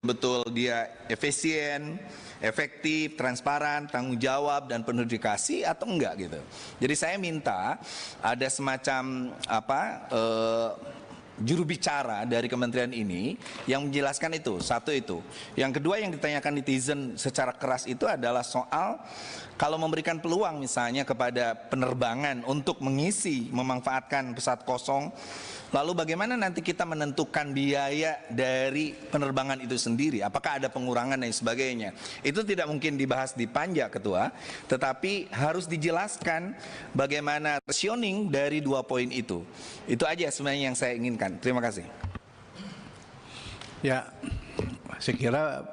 betul dia efisien, efektif, transparan, tanggung jawab dan penuh dedikasi atau enggak gitu. Jadi saya minta ada semacam juru bicara dari kementerian ini yang menjelaskan itu. Satu itu. Yang kedua yang ditanyakan netizen secara keras itu adalah soal kalau memberikan peluang misalnya kepada penerbangan untuk mengisi, memanfaatkan pesawat kosong, lalu bagaimana nanti kita menentukan biaya dari penerbangan itu sendiri, apakah ada pengurangan dan sebagainya. Itu tidak mungkin dibahas di panja, Ketua, tetapi harus dijelaskan bagaimana rationing dari dua poin itu. Itu aja sebenarnya yang saya inginkan. Terima kasih. Ya, saya kira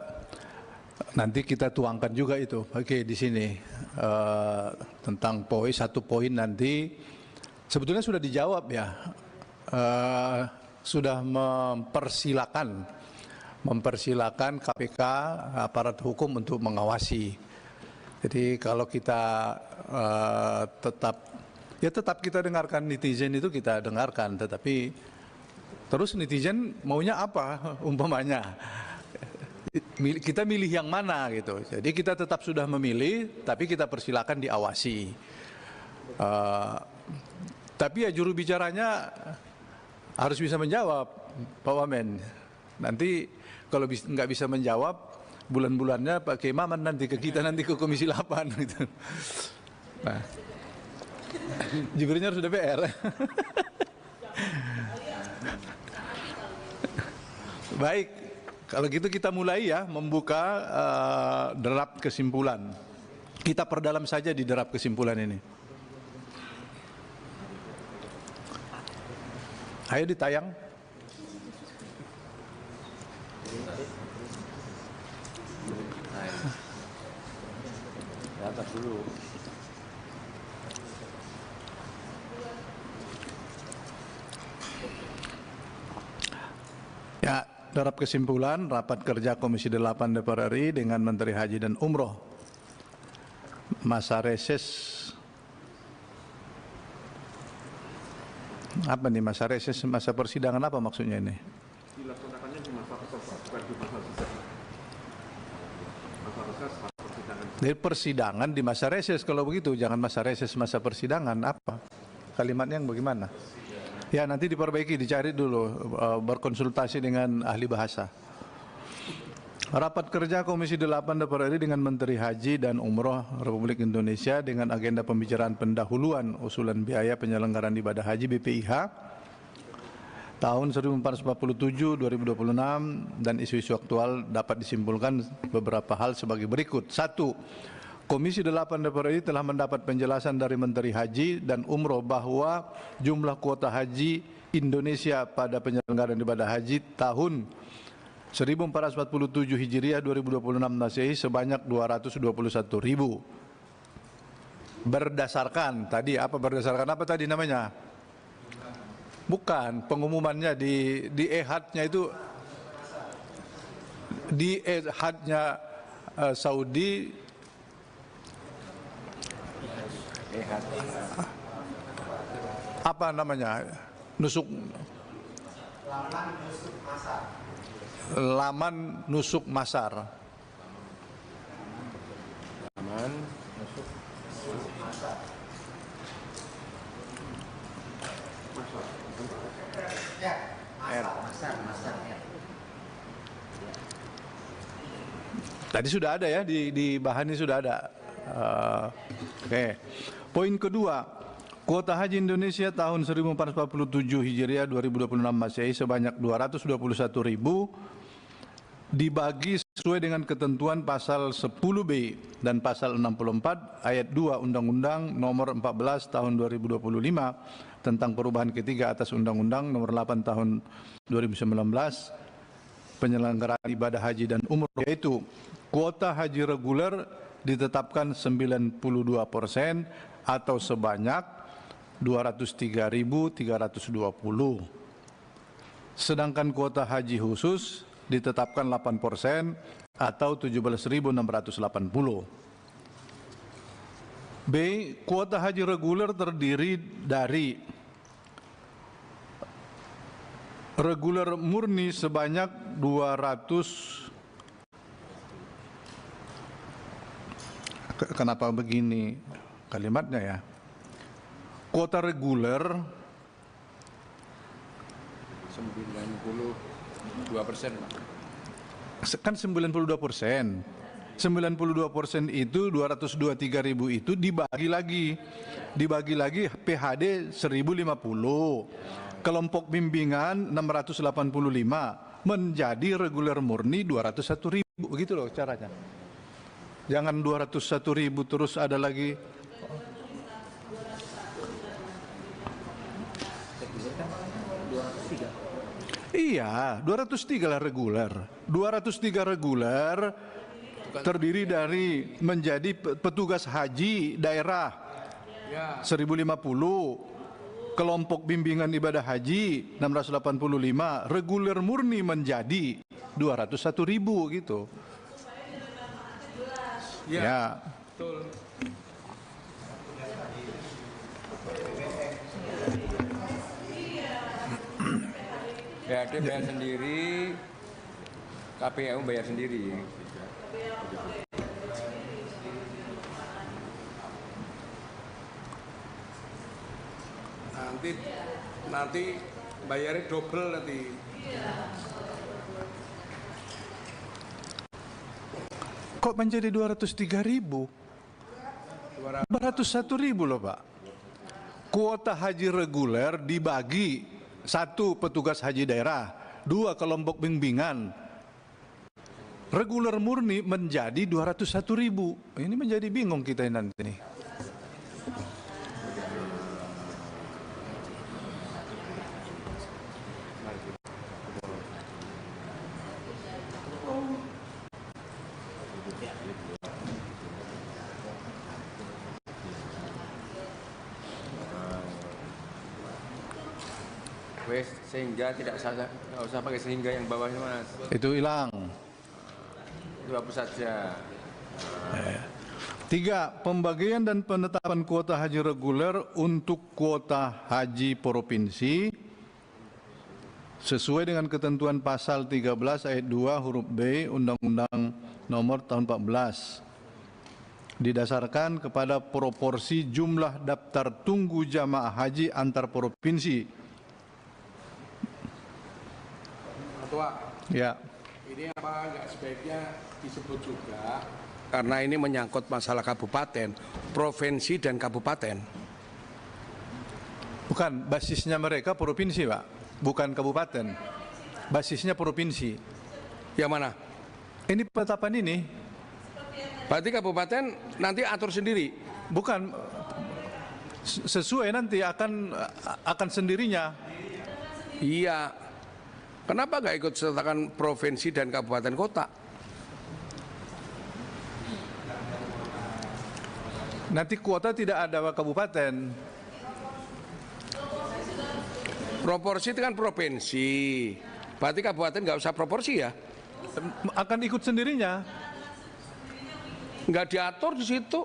nanti kita tuangkan juga itu. Oke, di sini tentang satu poin nanti sebetulnya sudah dijawab ya. Sudah mempersilakan KPK aparat hukum untuk mengawasi. Jadi kalau kita tetap kita dengarkan netizen itu kita dengarkan, tetapi terus netizen maunya apa umpamanya? Kita milih yang mana gitu. Jadi kita tetap sudah memilih, tapi kita persilakan diawasi. Tapi ya juru bicaranya harus bisa menjawab, Pak Wamen. Nanti kalau nggak bisa menjawab, bulan-bulannya pakai Maman nanti ke kita, nanti ke Komisi 8 gitu. Nah, jubirnya harus DPR. Baik, kalau gitu kita mulai ya membuka draft kesimpulan. Kita perdalam saja di draft kesimpulan ini. Ayo ditayang. Atas dulu. Ya, draft kesimpulan rapat kerja Komisi 8 DPR RI dengan Menteri Haji dan Umroh. Masa reses. Apa nih masa reses, masa persidangan apa maksudnya ini? Dilaksanakannya di masa reses, bukan di masa sidang. Masa reses, masa persidangan. Dari persidangan di masa reses, kalau begitu jangan masa reses, masa persidangan, apa? Kalimatnya yang bagaimana? Ya nanti diperbaiki, dicari dulu, berkonsultasi dengan ahli bahasa. Rapat kerja Komisi 8 DPR RI dengan Menteri Haji dan Umroh Republik Indonesia dengan agenda pembicaraan pendahuluan usulan biaya penyelenggaraan ibadah haji BPIH tahun 1447-2026 dan isu-isu aktual dapat disimpulkan beberapa hal sebagai berikut. 1. Komisi 8 DPR RI telah mendapat penjelasan dari Menteri Haji dan Umroh bahwa jumlah kuota haji Indonesia pada penyelenggaraan ibadah haji tahun 1447 Hijriah 2026 Masehi sebanyak 221.000. Berdasarkan tadi apa, berdasarkan apa tadi namanya? Bukan, pengumumannya di ehadnya itu, di ehadnya Saudi, apa namanya? Laman nusuk masar. Laman nusuk masar. Tadi sudah ada ya, di bahan ini sudah ada. Oke. Poin kedua, kuota haji Indonesia tahun 1447 Hijriah 2026 Masehi sebanyak 221.000 dibagi sesuai dengan ketentuan pasal 10B dan pasal 64 ayat 2 Undang-Undang nomor 14 tahun 2025 tentang perubahan ketiga atas Undang-Undang nomor 8 tahun 2019 penyelenggaraan ibadah haji dan umroh, yaitu kuota haji reguler ditetapkan 92% atau sebanyak 203.320. Sedangkan kuota haji khusus ditetapkan 8% atau 17.680. B. Kuota haji reguler terdiri dari reguler murni sebanyak 200 Kenapa begini kalimatnya ya? Kuota reguler 92%, Pak. kan 92%. 92% itu 223.000 itu dibagi lagi PHD 1050, kelompok bimbingan 685, menjadi reguler murni 201.000, begitu loh caranya. Jangan 201.000 terus ada lagi. Iya, 203 lah reguler. 203 reguler terdiri dari menjadi petugas haji daerah 1050, kelompok bimbingan ibadah haji 685, reguler murni menjadi 201.000 gitu. Ya. Betul. BAD bayar sendiri, KPU bayar sendiri. Nanti bayarnya double nanti. Kok menjadi 203.000? 201.000 loh Pak. Kuota haji reguler dibagi, 1 petugas haji daerah, 2 kelompok bimbingan. Reguler murni menjadi 201.000. Ini menjadi bingung kita nanti nih. Sehingga tidak usah pakai sehingga yang bawahnya, Mas. Itu hilang. Itu hapus saja. 3. Pembagian dan penetapan kuota haji reguler untuk kuota haji provinsi sesuai dengan ketentuan pasal 13 ayat 2 huruf B Undang-Undang Nomor Tahun 14 didasarkan kepada proporsi jumlah daftar tunggu jamaah haji antar provinsi. Ketua, Ya. ini apa nggak sebaiknya disebut juga, karena ini menyangkut masalah kabupaten, provinsi dan kabupaten. Bukan, basisnya mereka provinsi, Pak. Bukan kabupaten. Basisnya provinsi. Yang mana? Ini penetapan ini. Berarti kabupaten nanti atur sendiri? Bukan, sesuai nanti akan sendirinya. Iya. Kenapa nggak ikut sertakan provinsi dan kabupaten kota? Nanti kuota tidak ada kabupaten. Proporsi itu kan provinsi. Berarti kabupaten nggak usah proporsi ya? Akan ikut sendirinya. Nggak diatur di situ.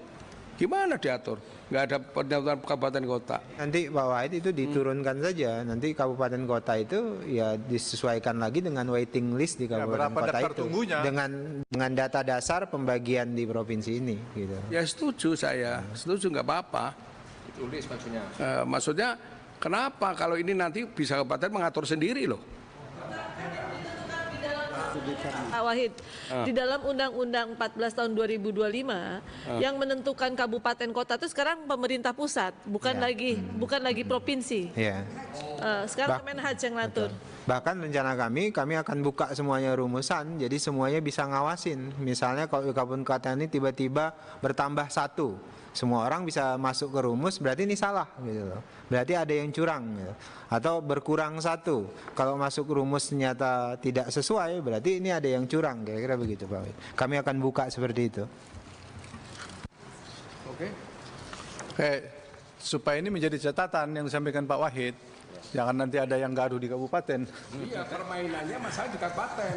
Gimana diatur? Nggak ada pendaftaran kabupaten kota. Nanti Pak Wahid itu diturunkan saja. Nanti kabupaten kota itu ya disesuaikan lagi dengan waiting list di kabupaten berapa kota daftar itu. tunggunya? Dengan data dasar pembagian di provinsi ini. Gitu. Ya setuju saya, setuju nggak apa-apa. Ditulis maksudnya. Maksudnya kenapa kalau ini nanti bisa kabupaten mengatur sendiri loh? Pak Wahid, di dalam Undang-Undang 14 tahun 2025 yang menentukan kabupaten kota itu sekarang pemerintah pusat, bukan lagi provinsi. Ya. Sekarang Kemenhaj yang ngatur. Bahkan rencana kami akan buka semuanya rumusan, jadi semuanya bisa ngawasin. Misalnya kalau kabupaten ini tiba-tiba bertambah 1, semua orang bisa masuk ke rumus, berarti ini salah gitu loh. Berarti ada yang curang gitu. Atau berkurang 1, kalau masuk rumus ternyata tidak sesuai, berarti ini ada yang curang, kira-kira begitu Pak Wahid. Kami akan buka seperti itu. Oke. Supaya ini menjadi catatan yang disampaikan Pak Wahid. Jangan nanti ada yang gaduh di kabupaten. Iya, permainannya masalah di kabupaten.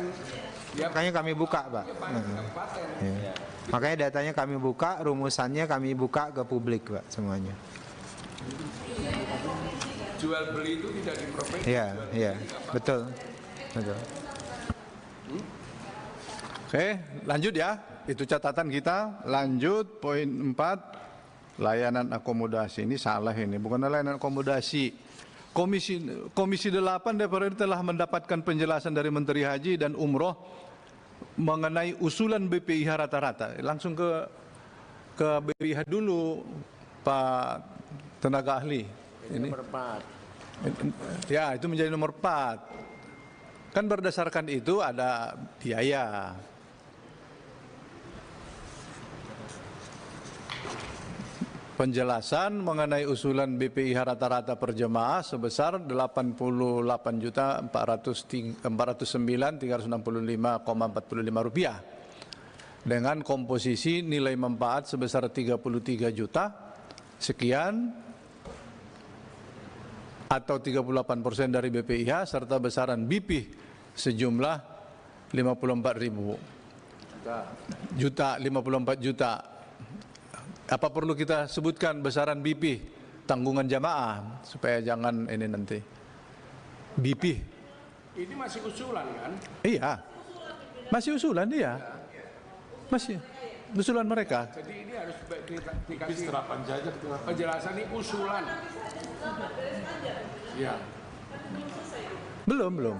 Ya, Makanya kami buka Pak. kabupaten. Ya. Makanya datanya kami buka, rumusannya kami buka ke publik Pak semuanya. Jual beli itu tidak di provinsi. Iya, betul. Oke, lanjut ya. itu catatan kita. Lanjut poin 4, layanan akomodasi. Ini salah ini, bukan layanan akomodasi. Komisi 8 DPR telah mendapatkan penjelasan dari Menteri Haji dan Umroh mengenai usulan BPIH rata-rata. Langsung ke BPIH dulu, Pak tenaga ahli. Ini nomor 4. Ya, itu menjadi nomor 4. Kan berdasarkan itu ada biaya. Penjelasan mengenai usulan BPIH rata-rata per jemaah sebesar 88.409.365,45 rupiah dengan komposisi nilai manfaat sebesar 33 juta sekian atau 38% dari BPIH serta besaran BP sejumlah 54 juta. Apa perlu kita sebutkan besaran BP tanggungan jamaah supaya jangan ini nanti BP? Ini masih usulan kan? Iya, masih usulan dia, masih usulan mereka. Jadi ini harus dikasih penjelasan ini usulan. Ya. Belum.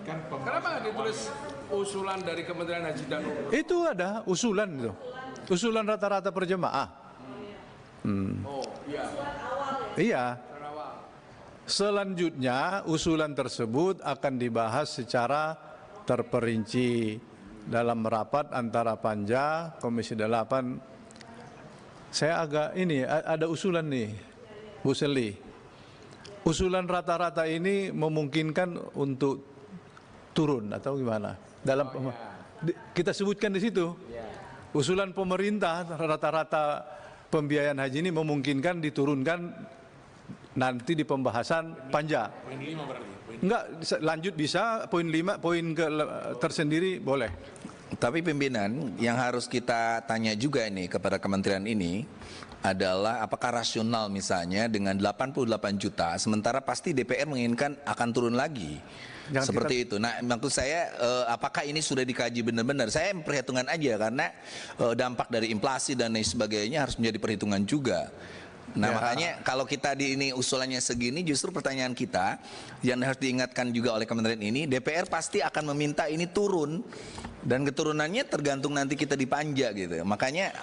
Kenapa nggak ditulis usulan dari Kementerian Haji dan Umroh? Itu ada usulan itu. Usulan rata-rata per jemaah. Oh, iya. Iya. Selanjutnya usulan tersebut akan dibahas secara terperinci dalam rapat antara Panja, Komisi 8. Saya agak ini ada usulan nih, Bu Seli. Usulan rata-rata ini memungkinkan untuk turun atau gimana? Dalam kita sebutkan di situ. Usulan pemerintah rata-rata pembiayaan haji ini memungkinkan diturunkan nanti di pembahasan Panja. Poin 5 berarti. Enggak, lanjut bisa, poin 5, poin tersendiri boleh. Tapi pimpinan, yang harus kita tanya juga ini kepada kementerian ini adalah apakah rasional misalnya dengan 88 juta, sementara pasti DPR menginginkan akan turun lagi. Seperti itu. Nah, maksud saya apakah ini sudah dikaji benar-benar? Saya perhitungan aja karena dampak dari inflasi dan lain sebagainya harus menjadi perhitungan juga. Nah, makanya kalau kita di ini usulannya segini, justru pertanyaan kita yang harus diingatkan juga oleh kementerian ini, DPR pasti akan meminta ini turun dan keturunannya tergantung nanti kita di Panja gitu. Makanya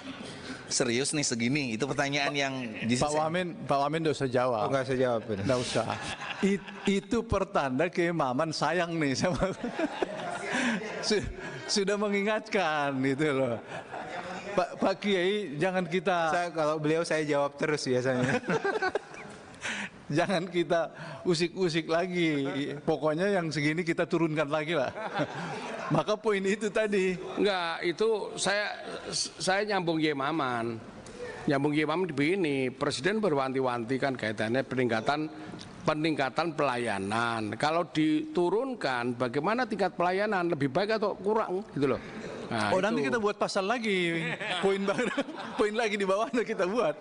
serius nih segini, itu pertanyaan yang Pak Wamen nggak usah jawab. Nggak usah jawab. Nggak usah. Itu pertanda keimaman sayang nih sama sudah mengingatkan itu loh. Pak Kiai, jangan kita. Kalau beliau saya jawab terus biasanya. Jangan kita usik-usik lagi. Pokoknya yang segini kita turunkan lagi lah. Maka poin itu tadi. Enggak, itu saya nyambung Yemaman. Nyambung Yemaman begini, Presiden berwanti-wanti kan kaitannya peningkatan pelayanan. Kalau diturunkan, bagaimana tingkat pelayanan lebih baik atau kurang gitu loh. Nah, nanti kita buat pasal lagi, poin lagi di bawahnya kita buat.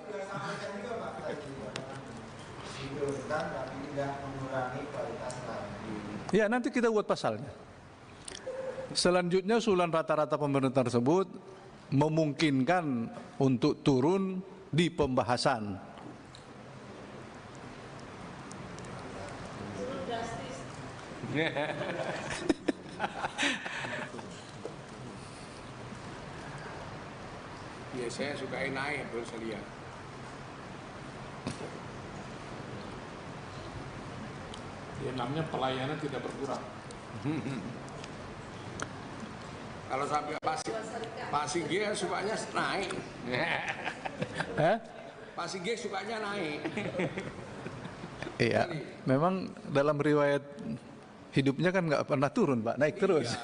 Ya, nanti kita buat pasalnya. Selanjutnya usulan rata-rata pemerintah tersebut memungkinkan untuk turun di pembahasan. Ya, saya suka naik terus lihat. Ya, namanya pelayanan tidak berkurang. Kalau sampai Pak Sige sukanya naik. Pak Sige sukanya naik. Iya, memang dalam riwayat hidupnya kan nggak pernah turun, Pak, naik terus.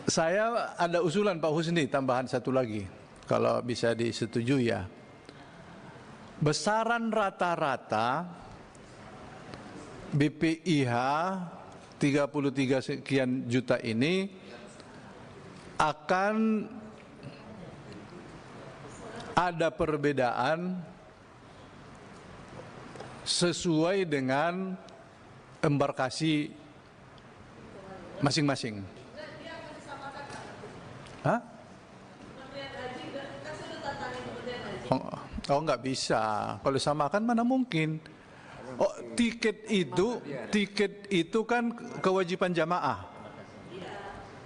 Saya ada usulan Pak Husni, tambahan satu lagi, kalau bisa disetujui ya. Besaran rata-rata BPIH 33 sekian juta ini akan ada perbedaan sesuai dengan embarkasi masing-masing. Hah? Oh nggak bisa. Kalau samakan mana mungkin. Oh tiket itu kan kewajiban jamaah.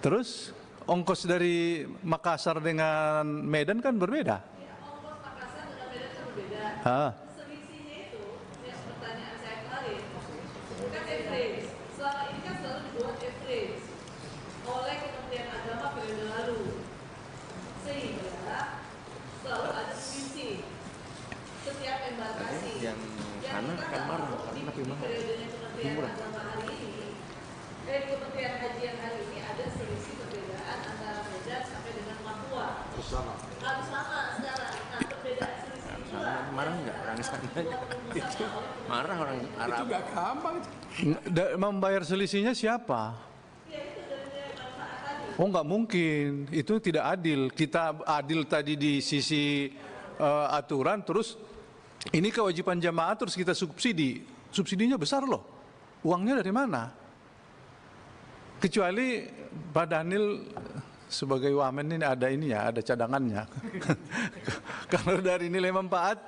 Terus ongkos dari Makassar dengan Medan kan berbeda. Ongkos Makassar dengan Medan kan berbeda. Ah. Selisihnya itu, yang pertanyaan saya kemarin, kan average. Selama ini kan selalu dibuat average oleh Kementerian Agama periode lalu. Sehingga selalu ada selisih setiap embarkasi. Yang sana kan marah, karena lebih mahal. Periodenya Kementerian Agama hari ini, Kementerian Haji yang hari ini ada selisih perbedaan antara Medan sampai dengan Papua. Harus sama sekarang. Nah, perbedaan selisih itu Marah nggak orang sana? Itu marah orang Arab. Itu gak gampang. Membayar selisihnya siapa? Oh nggak mungkin, itu tidak adil. Kita adil tadi di sisi aturan, terus ini kewajiban jamaah terus kita subsidi. Subsidinya besar loh. Uangnya dari mana? Kecuali Pak Daniel sebagai wamen ini ada cadangannya. Kalau dari nilai manfaat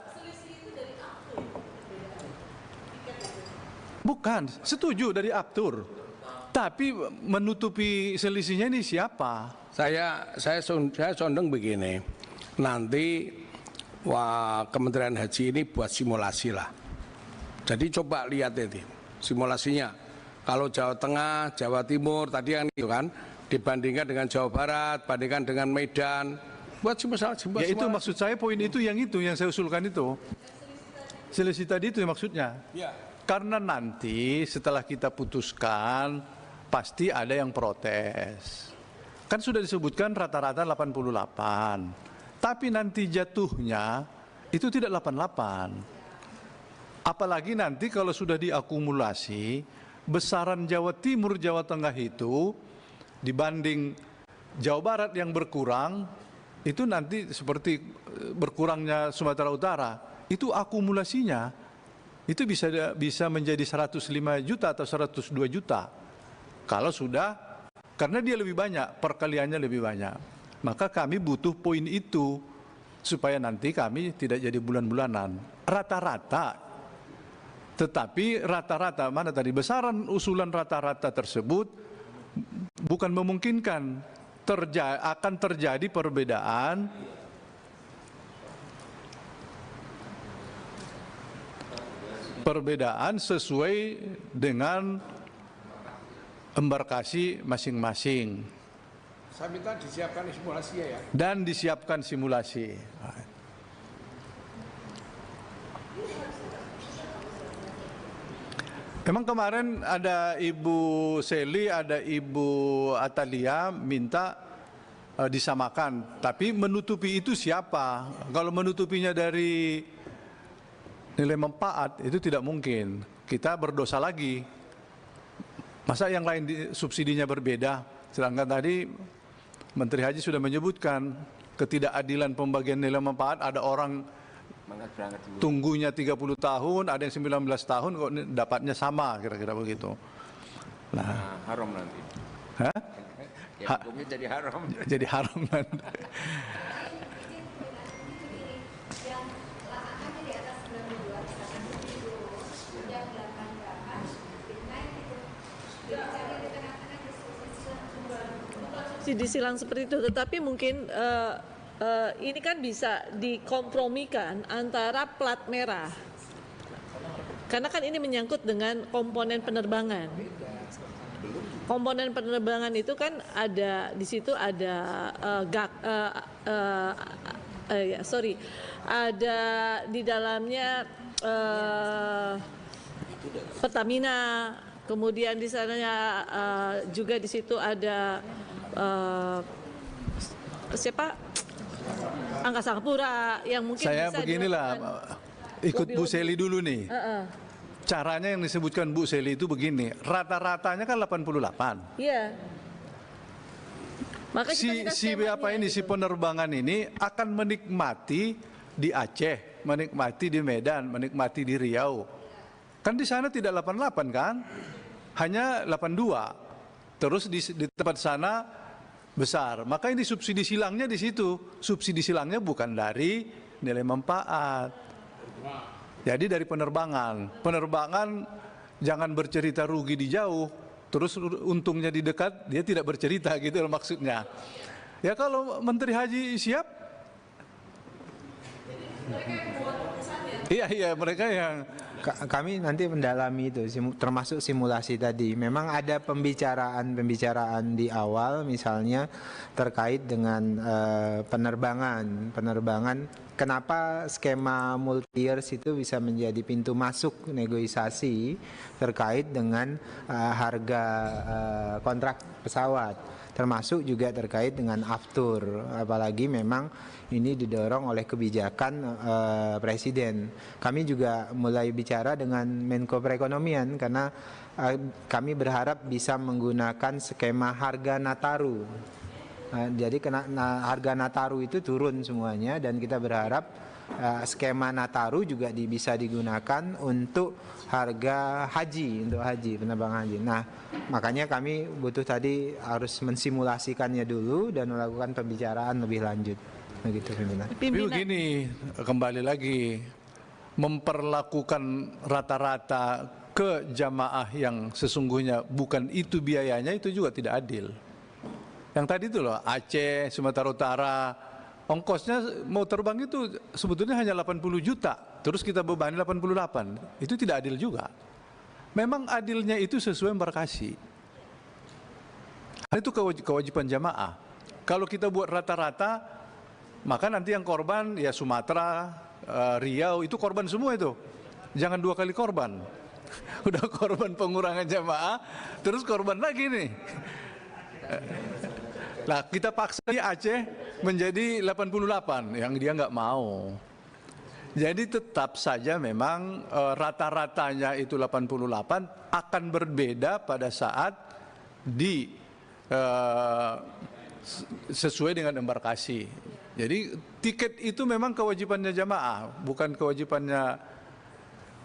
bukan, setuju dari Aptur. Tapi menutupi selisihnya ini siapa? Saya sondong begini, nanti Kementerian Haji ini buat simulasi lah. Jadi coba lihat itu simulasinya. Kalau Jawa Tengah, Jawa Timur tadi yang itu kan dibandingkan dengan Jawa Barat, bandingkan dengan Medan, buat simulasi. Ya itu maksud saya, poin itu yang saya usulkan itu. Selisih tadi itu maksudnya. Ya. Karena nanti setelah kita putuskan pasti ada yang protes. Kan sudah disebutkan rata-rata 88. Tapi nanti jatuhnya itu tidak 88. Apalagi nanti kalau sudah diakumulasi besaran Jawa Timur, Jawa Tengah itu dibanding Jawa Barat yang berkurang, itu nanti seperti berkurangnya Sumatera Utara. Itu akumulasinya itu bisa menjadi 105 juta atau 102 juta. Kalau sudah, karena dia lebih banyak, perkaliannya lebih banyak. Maka kami butuh poin itu supaya nanti kami tidak jadi bulan-bulanan. Rata-rata. Tetapi rata-rata, mana tadi besaran usulan rata-rata tersebut bukan memungkinkan. Akan terjadi perbedaan sesuai dengan embarkasi masing-masing. Saya minta disiapkan simulasinya ya. Dan disiapkan simulasi. Memang kemarin ada Ibu Seli, ada Ibu Atalia minta disamakan. Tapi menutupi itu siapa? Kalau menutupinya dari nilai manfaat itu tidak mungkin. Kita berdosa lagi. Masa yang lain subsidinya berbeda? Sedangkan tadi Menteri Haji sudah menyebutkan ketidakadilan pembagian nilai manfaat. Ada orang tunggunya 30 tahun, ada yang 19 tahun kok dapatnya sama, kira-kira begitu. Nah, haram nanti. Hah? Ya, hukumnya jadi haram. Jadi haram nanti. Disilang seperti itu, tetapi mungkin ini kan bisa dikompromikan antara plat merah, karena kan ini menyangkut dengan komponen penerbangan. Komponen penerbangan itu kan ada di situ ada ada di dalamnya Pertamina, kemudian di sananya juga di situ ada siapa? Angkasa Pura yang mungkin Saya bisa beginilah, ikut Bu Seli dulu nih. Caranya yang disebutkan Bu Seli itu begini, rata-ratanya kan 88. Iya. Maka si penerbangan ini akan menikmati di Aceh, menikmati di Medan, menikmati di Riau. Kan di sana tidak 88 kan? Hanya 82. Terus di tempat sana besar. Maka ini subsidi silangnya di situ. Subsidi silangnya bukan dari nilai manfaat. Jadi dari penerbangan. Penerbangan jangan bercerita rugi di jauh, terus untungnya di dekat, dia tidak bercerita gitu maksudnya. Ya kalau Menteri Haji siap, iya mereka yang Kami nanti mendalami itu, termasuk simulasi tadi. Memang ada pembicaraan di awal, misalnya terkait dengan penerbangan. Kenapa skema multi-years itu bisa menjadi pintu masuk negosiasi terkait dengan harga kontrak pesawat, termasuk juga terkait dengan aftur, apalagi memang ini didorong oleh kebijakan Presiden. Kami juga mulai bicara dengan Menko Perekonomian karena kami berharap bisa menggunakan skema harga Nataru. Jadi harga Nataru itu turun semuanya, dan kita berharap skema Nataru juga bisa digunakan untuk harga haji, untuk penerbangan haji. Nah, makanya kami butuh tadi harus mensimulasikannya dulu dan melakukan pembicaraan lebih lanjut. Begitu, pimpinan. Tapi begini, kembali lagi, memperlakukan rata-rata ke jamaah yang sesungguhnya bukan itu biayanya, itu juga tidak adil. Yang tadi itu loh, Aceh, Sumatera Utara, ongkosnya mau terbang itu sebetulnya hanya 80 juta, terus kita bebani 88, itu tidak adil juga. Memang adilnya itu sesuai embarkasi. Itu kewajiban jamaah. Kalau kita buat rata-rata, maka nanti yang korban ya Sumatera, Riau, itu korban semua itu. Jangan 2 kali korban. Udah korban pengurangan jamaah, terus korban lagi nih. Nah, kita paksa di Aceh menjadi 88, yang dia nggak mau. Jadi tetap saja memang rata-ratanya itu 88 akan berbeda pada saat sesuai dengan embarkasi. Jadi tiket itu memang kewajibannya jamaah, bukan kewajibannya,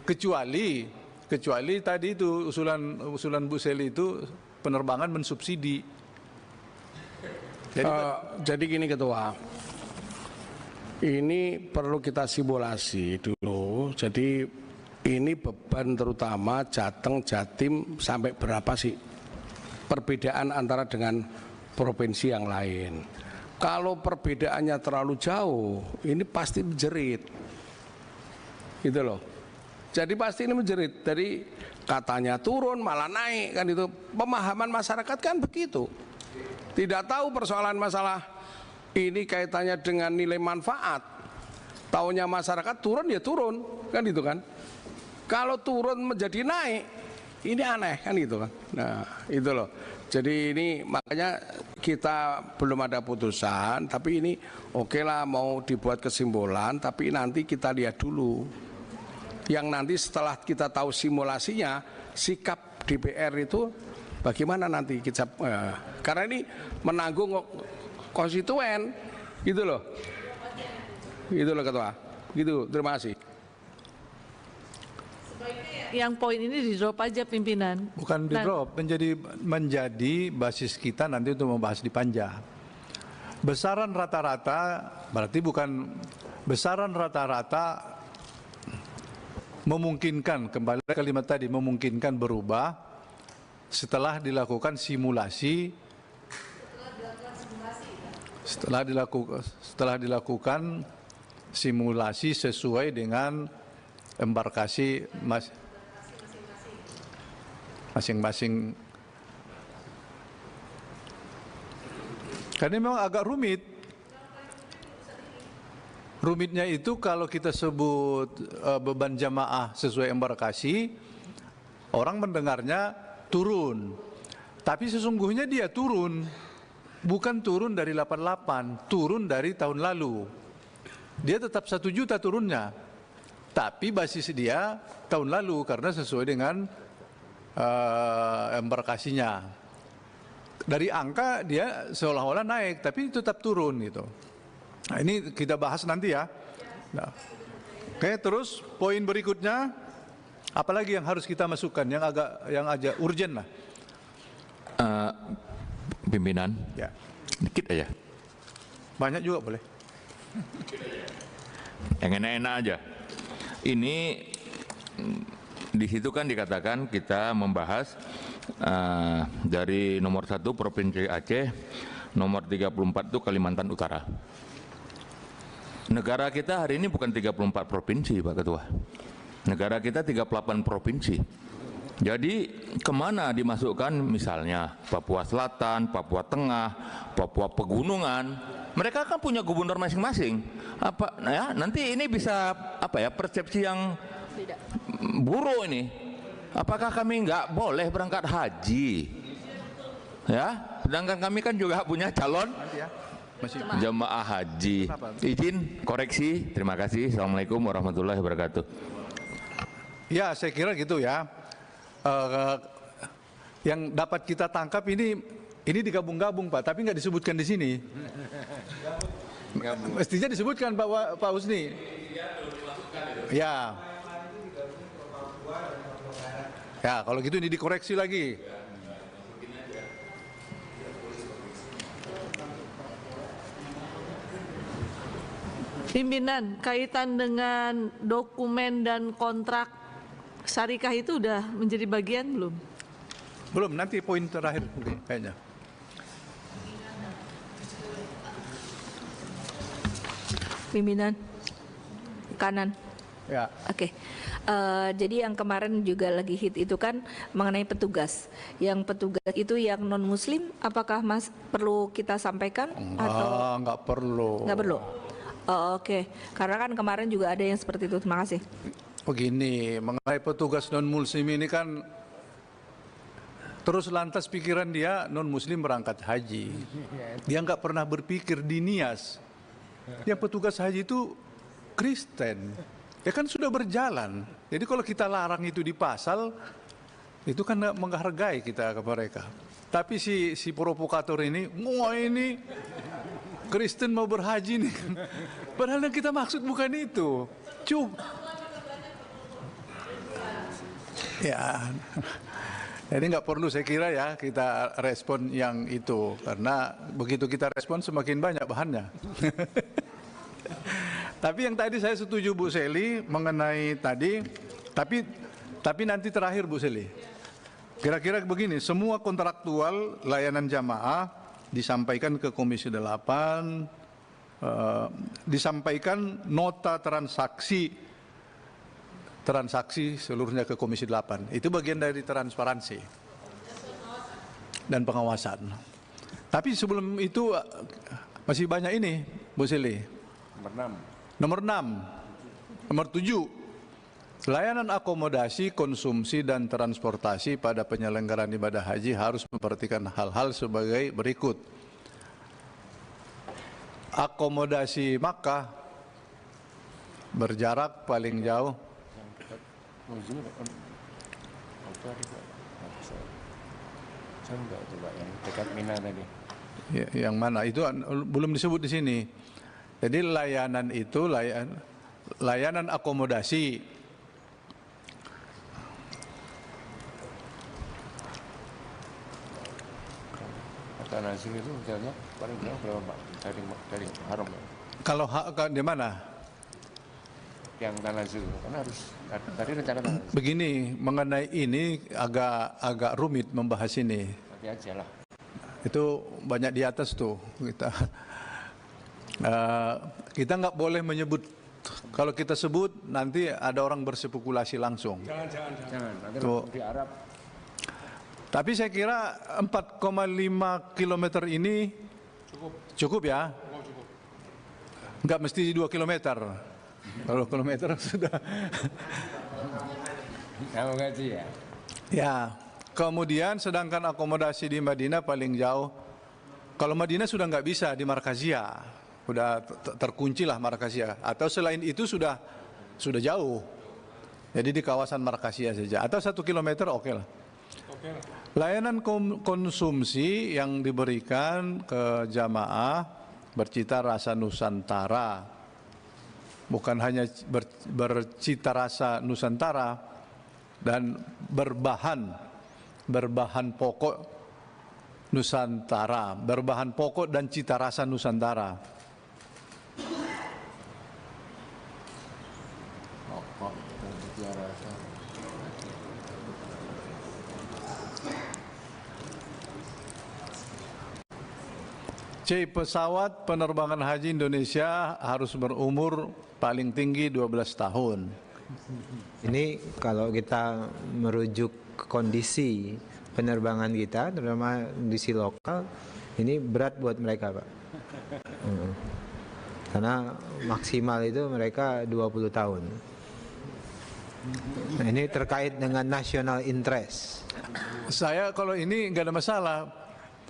kecuali tadi itu usulan Bu Seli itu penerbangan mensubsidi. Jadi gini Ketua, ini perlu kita simulasi dulu. Jadi ini beban terutama Jateng, Jatim sampai berapa sih perbedaan antara dengan provinsi yang lain. Kalau perbedaannya terlalu jauh, ini pasti menjerit, gitu loh. Jadi pasti ini menjerit. Jadi katanya turun malah naik, kan itu pemahaman masyarakat kan begitu. Tidak tahu persoalan masalah ini kaitannya dengan nilai manfaat. Taunya masyarakat turun ya turun, kan gitu kan. Kalau turun menjadi naik, ini aneh, kan gitu kan. Nah itu loh. Jadi ini makanya kita belum ada putusan, tapi ini oke lah mau dibuat kesimpulan, tapi nanti kita lihat dulu. Yang nanti setelah kita tahu simulasinya, sikap DPR itu bagaimana nanti kita, karena ini menanggung konstituen, gitu loh Ketua, gitu. Terima kasih. Yang poin ini di drop aja pimpinan. Bukan di drop, menjadi basis kita nanti untuk membahas di panja. Besaran rata-rata berarti bukan besaran rata-rata memungkinkan, kembali kalimat tadi, memungkinkan berubah setelah dilakukan simulasi, setelah dilakukan simulasi sesuai dengan embarkasi masing-masing. Karena memang agak rumit. Rumitnya itu kalau kita sebut beban jamaah sesuai embarkasi, orang mendengarnya turun. Tapi sesungguhnya dia turun. Bukan turun dari 88, turun dari tahun lalu. Dia tetap 1 juta turunnya. Tapi basis dia tahun lalu karena sesuai dengan embarkasinya. Dari angka dia seolah-olah naik, tapi tetap turun gitu. Nah, ini kita bahas nanti ya. Nah. Oke, terus poin berikutnya, apalagi yang harus kita masukkan yang agak urgent lah. Pimpinan, ya. Dikit aja. Banyak juga boleh. Yang enak-enak aja. Ini di situ kan dikatakan kita membahas dari nomor 1 Provinsi Aceh, nomor 34 itu Kalimantan Utara. Negara kita hari ini bukan 34 provinsi, Pak Ketua. Negara kita 38 provinsi. Jadi kemana dimasukkan misalnya Papua Selatan, Papua Tengah, Papua Pegunungan? Mereka kan punya gubernur masing-masing. Apa ya? Nanti ini bisa apa ya? Persepsi yang buruk ini. Apakah kami nggak boleh berangkat haji? Ya, sedangkan kami kan juga punya calon jemaah haji. Izin koreksi. Terima kasih. Assalamualaikum warahmatullahi wabarakatuh. Ya, saya kira gitu ya. Yang dapat kita tangkap ini digabung-gabung, Pak, tapi nggak disebutkan di sini. Mestinya disebutkan Pak Husni. Ya. Ya, kalau gitu ini dikoreksi lagi. Pimpinan, kaitan dengan dokumen dan kontrak syarikah itu udah menjadi bagian belum? Belum, nanti poin terakhir mungkin kayaknya. Pimpinan kanan. Ya. Oke. Jadi yang kemarin juga lagi hit itu kan mengenai petugas. Yang petugas itu yang non muslim, apakah Mas perlu kita sampaikan atau Enggak perlu. nggak perlu? Oh, oke. Karena kan kemarin juga ada yang seperti itu. Terima kasih. Begini, mengenai petugas non muslim ini kan terus lantas pikiran dia non muslim berangkat haji. Dia nggak pernah berpikir di Nias. Yang petugas haji itu Kristen. Ya kan sudah berjalan. Jadi kalau kita larang itu di pasal, itu kan nggak menghargai kita ke mereka. Tapi si provokator ini, wah ini Kristen mau berhaji nih. Padahal yang kita maksud bukan itu. Ya, jadi nggak perlu saya kira ya kita respon yang itu, karena begitu kita respon semakin banyak bahannya. Tapi yang tadi saya setuju Bu Seli mengenai tadi, tapi nanti terakhir Bu Seli. Kira-kira begini, semua kontraktual layanan jamaah disampaikan ke Komisi 8, disampaikan nota transaksi seluruhnya ke Komisi 8. Itu bagian dari transparansi dan pengawasan. Tapi sebelum itu masih banyak ini, Bu Seli. Nomor 6. Nomor 7. Layanan akomodasi, konsumsi, dan transportasi pada penyelenggaraan ibadah haji harus memperhatikan hal-hal sebagai berikut. Akomodasi Makkah berjarak paling jauh yang mana? Itu belum disebut di sini. Jadi layanan itu layanan akomodasi. Tanah Hasil itu hotelnya paling jauh berapa Pak? Dari Haram ya? Kalau di mana? Yang Tanah Hasil kan harus tadi rencana Tanah Hasil. Begini, mengenai ini agak rumit membahas ini. Nanti aja lah. Itu banyak di atas tuh kita nggak boleh menyebut. Kalau kita sebut nanti ada orang berspekulasi langsung. Jangan. Nanti Tuh. di Arab. Tapi saya kira 4,5 kilometer ini cukup ya. Nggak mesti 2 kilometer. Kalau kilometer sudah. Kamu gaji ya? Ya. Kemudian sedangkan akomodasi di Madinah paling jauh. Kalau Madinah sudah nggak bisa di Markazia. Sudah terkunci lah Markazia. Atau selain itu sudah jauh. Jadi di kawasan Markazia saja. Atau 1 kilometer oke lah. Layanan konsumsi yang diberikan ke jamaah bercita rasa Nusantara. Bukan hanya bercita rasa Nusantara dan berbahan pokok Nusantara, berbahan pokok dan cita rasa Nusantara. Pokok dan cita rasa. C. Pesawat penerbangan haji Indonesia harus berumur paling tinggi 12 tahun. Ini kalau kita merujuk kondisi penerbangan kita, terutama kondisi lokal, ini berat buat mereka, Pak. Karena maksimal itu mereka 20 tahun. Nah, ini terkait dengan national interest. Saya kalau ini nggak ada masalah,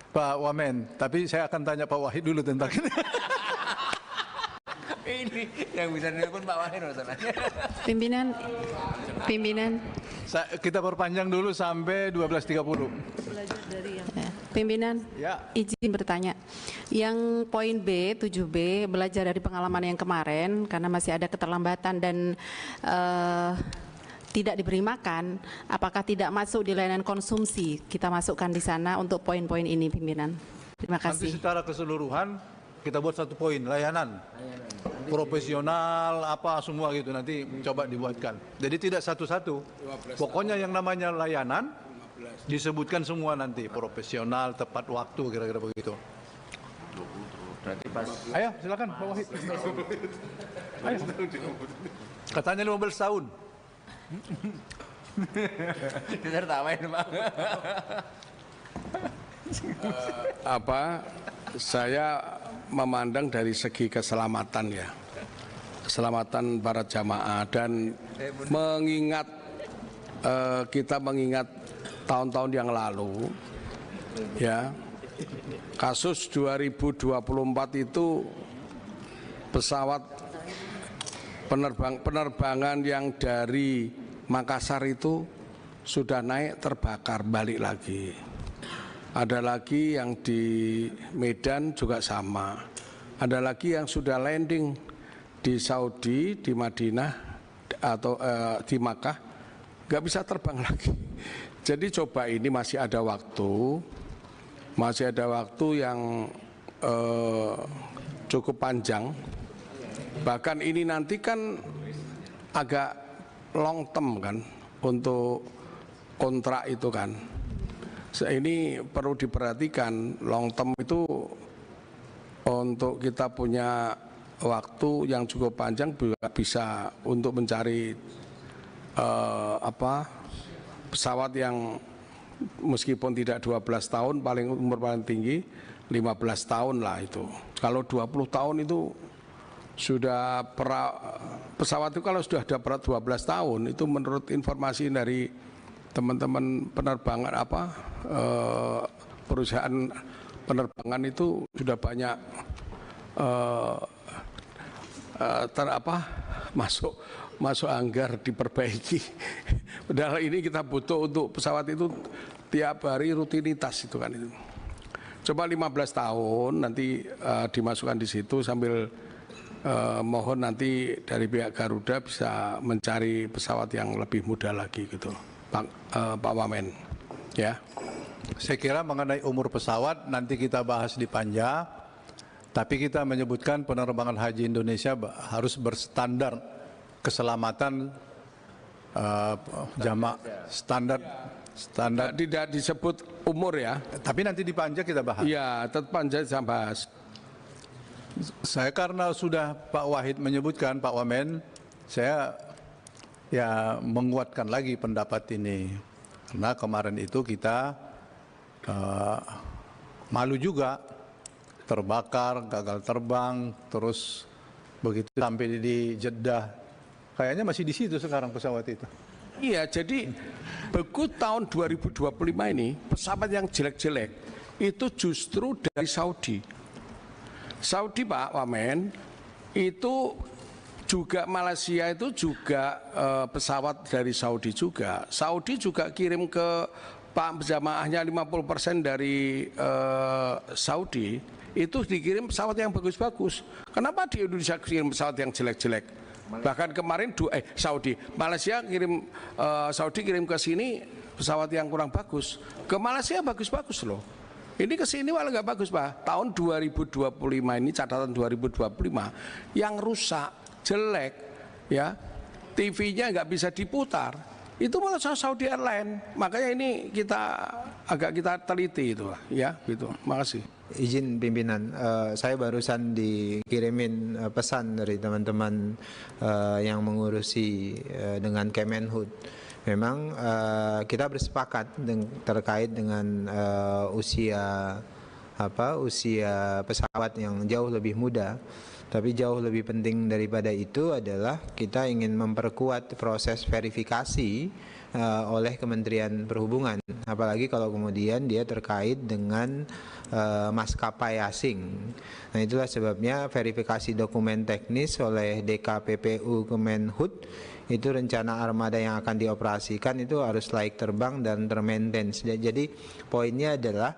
Pak Wamen, tapi saya akan tanya Pak Wahid dulu tentang ini. Ini yang bisa nelpon Pak Wahid masalahnya. Pimpinan. Kita perpanjang dulu sampai 12.30. Pimpinan, Ya. izin bertanya. Yang poin B, 7B, belajar dari pengalaman yang kemarin, karena masih ada keterlambatan dan tidak diberi makan, apakah tidak masuk di layanan konsumsi? Kita masukkan di sana untuk poin-poin ini, pimpinan. Terima Nanti kasih. secara keseluruhan kita buat satu poin, layanan. Profesional, apa semua gitu, nanti coba dibuatkan. Jadi tidak satu-satu. Pokoknya yang namanya layanan, disebutkan semua nanti. Profesional, tepat waktu, kira-kira begitu. Ayo, silakan Pak Wahid. Ayo. Katanya 15 tahun. Kita tawain Pak. Saya memandang dari segi keselamatan ya, keselamatan para jamaah dan mengingat kita mengingat tahun-tahun yang lalu ya, kasus 2024 itu pesawat penerbangan yang dari Makassar itu sudah naik terbakar balik lagi. Ada lagi yang di Medan juga sama. Ada lagi yang sudah landing di Saudi, di Madinah atau di Makkah, nggak bisa terbang lagi. Jadi coba ini masih ada waktu yang cukup panjang. Bahkan ini nanti kan agak long term kan untuk kontrak itu kan. Ini perlu diperhatikan, long term itu untuk kita punya waktu yang cukup panjang juga bisa untuk mencari pesawat yang meskipun tidak 12 tahun, umur paling tinggi 15 tahun lah itu. Kalau 20 tahun itu sudah pesawat itu kalau sudah ada berat 12 tahun itu menurut informasi dari teman-teman penerbangan perusahaan penerbangan itu sudah banyak masuk anggar diperbaiki. Padahal ini kita butuh untuk pesawat itu tiap hari rutinitas itu kan itu. Coba 15 tahun nanti dimasukkan di situ sambil mohon nanti dari pihak Garuda bisa mencari pesawat yang lebih mudah lagi gitu, Pak Wamen. Ya. Saya kira mengenai umur pesawat nanti kita bahas di Panja, tapi kita menyebutkan penerbangan haji Indonesia harus berstandar keselamatan jamaah standar. Tidak disebut umur ya. Tapi nanti di Panja kita bahas. Iya, tetap Panja saya bahas. Saya karena sudah Pak Wahid menyebutkan, Pak Wamen, saya ya menguatkan lagi pendapat ini. Karena kemarin itu kita malu juga, terbakar, gagal terbang, terus begitu sampai di Jeddah. Kayaknya masih di situ sekarang pesawat itu. Iya, jadi beku tahun 2025 ini pesawat yang jelek-jelek itu justru dari Saudi. Saudi Pak Wamen itu juga Malaysia itu juga pesawat dari Saudi juga. Saudi juga kirim ke Pak jamaahnya 50% dari Saudi itu dikirim pesawat yang bagus-bagus. Kenapa di Indonesia kirim pesawat yang jelek-jelek? Bahkan kemarin Malaysia kirim Saudi kirim ke sini pesawat yang kurang bagus. Ke Malaysia bagus-bagus loh. Ini kesini malah nggak bagus Pak. Tahun 2025 ini catatan 2025 yang rusak, jelek, ya TV-nya nggak bisa diputar. Itu malah Saudi Airlines. Makanya ini kita teliti itu, ya gitu. Makasih. Izin pimpinan, saya barusan dikirimin pesan dari teman-teman yang mengurusi dengan Kemenhub. Memang kita bersepakat terkait dengan usia pesawat yang jauh lebih muda. Tapi jauh lebih penting daripada itu adalah kita ingin memperkuat proses verifikasi oleh Kementerian Perhubungan. Apalagi kalau kemudian dia terkait dengan maskapai asing. Nah, itulah sebabnya verifikasi dokumen teknis oleh DKPPU Kemenhub itu rencana armada yang akan dioperasikan itu harus layak terbang dan termaintenance. Jadi poinnya adalah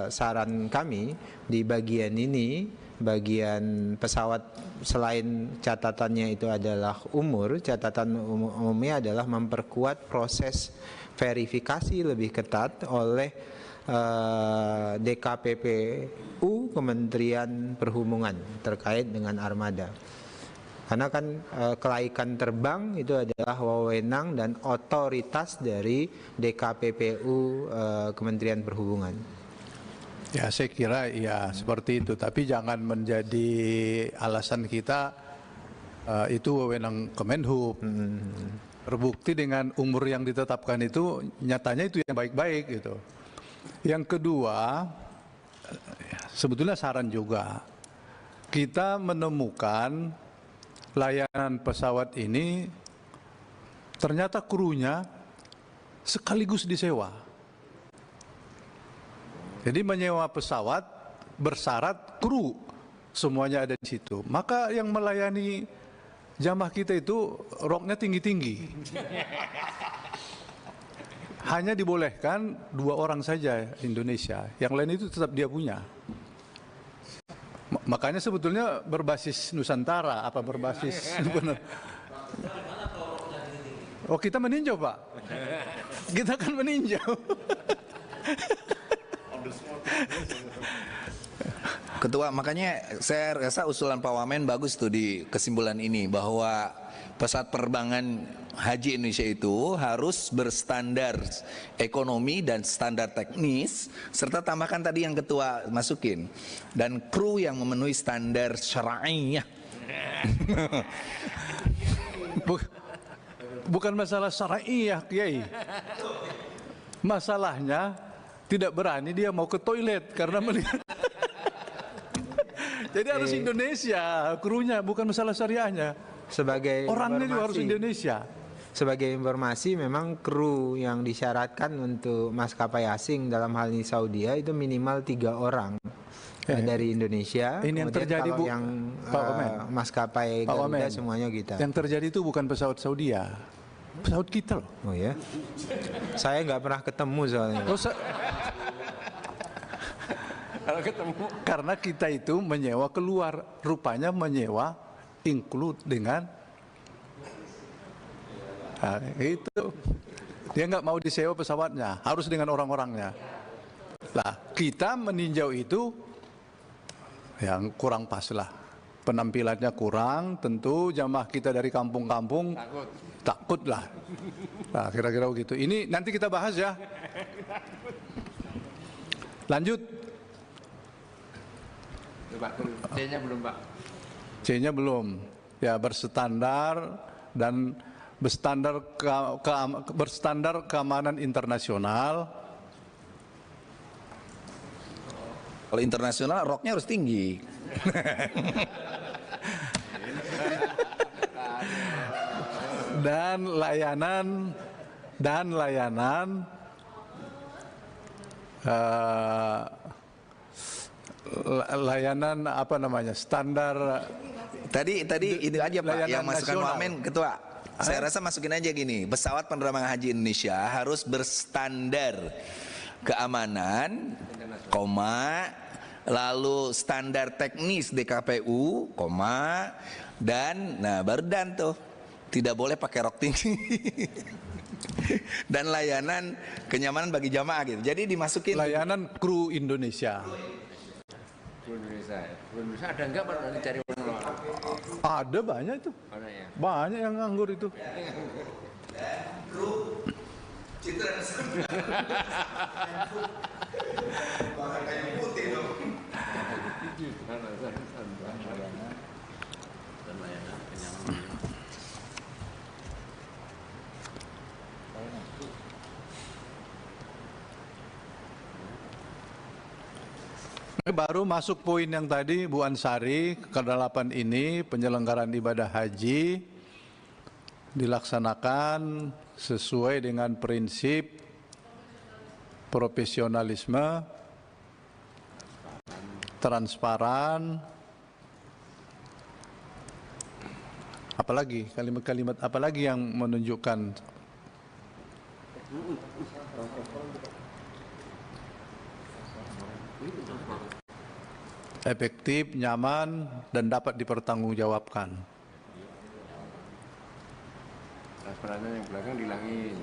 saran kami di bagian ini, bagian pesawat selain catatannya itu adalah umur, catatan umumnya adalah memperkuat proses verifikasi lebih ketat oleh DKPPU Kementerian Perhubungan terkait dengan armada. Karena kan kelaikan terbang itu adalah wewenang dan otoritas dari DKPPU Kementerian Perhubungan. Ya, saya kira ya seperti itu, tapi jangan menjadi alasan kita itu wewenang Kemenhub. Terbukti dengan umur yang ditetapkan itu nyatanya itu yang baik-baik gitu. Yang kedua, sebetulnya saran juga kita menemukan layanan pesawat ini ternyata krunya sekaligus disewa. Jadi menyewa pesawat bersyarat kru semuanya ada di situ. Maka yang melayani jamaah kita itu roknya tinggi-tinggi. Hanya dibolehkan 2 orang saja Indonesia, yang lain itu tetap dia punya. Makanya sebetulnya berbasis Nusantara, apa berbasis benar. Oh, kita meninjau Pak. Kita kan meninjau. Ketua, makanya saya rasa usulan Pak Wamen bagus tuh di kesimpulan ini, bahwa pesawat penerbangan haji Indonesia itu harus berstandar ekonomi dan standar teknis, serta tambahkan tadi yang Ketua masukin, dan kru yang memenuhi standar syar'iyah. Bukan masalah syar'iyah, Kiai. Masalahnya tidak berani dia mau ke toilet karena melihat. Jadi harus Indonesia krunya, bukan masalah syariahnya. Sebagai orangnya juga harus Indonesia. Sebagai informasi, memang kru yang disyaratkan untuk maskapai asing dalam hal ini Saudi itu minimal 3 orang dari Indonesia. Ini yang terjadi Bu, yang Pak Wamen, maskapai Garuda semuanya kita. Yang terjadi itu bukan pesawat Saudi ya, pesawat kita loh. Oh ya, saya nggak pernah ketemu soalnya. Kalau ketemu, karena kita itu menyewa keluar, rupanya menyewa include dengan itu. Dia nggak mau disewa pesawatnya, harus dengan orang-orangnya. Lah, kita meninjau itu yang kurang pas lah. Penampilannya kurang, tentu jamaah kita dari kampung-kampung takut lah. Nah, kira-kira begitu. Ini nanti kita bahas ya. Lanjut. C-nya belum Pak. C-nya belum. Ya, berstandar dan berstandar keamanan internasional. Kalau internasional roknya harus tinggi. dan layanan apa namanya, standar. Tadi ini aja Pak yang masukkan Wamen, Ketua. Saya rasa masukin aja gini, pesawat penerbangan haji Indonesia harus berstandar keamanan, lalu standar teknis DKPU, dan baru dan tuh tidak boleh pakai rok tinggi. dan layanan kenyamanan bagi jamaah gitu. Jadi dimasukin layanan kru Indonesia. Kru Indonesia. Kru Indonesia ada enggak Pak nanti cari orang luar? Ada banyak itu. Mana ya? Banyak yang nganggur itu. kru Citra bahkan kayak putih dong. Dan layanan kenyamanan. Baru masuk poin yang tadi Bu Ansari, ke-8 ini penyelenggaraan ibadah haji dilaksanakan sesuai dengan prinsip profesionalisme, transparan, apalagi kalimat-kalimat apalagi yang menunjukkan efektif, nyaman, dan dapat dipertanggungjawabkan. Transparannya yang belakang dihilangin.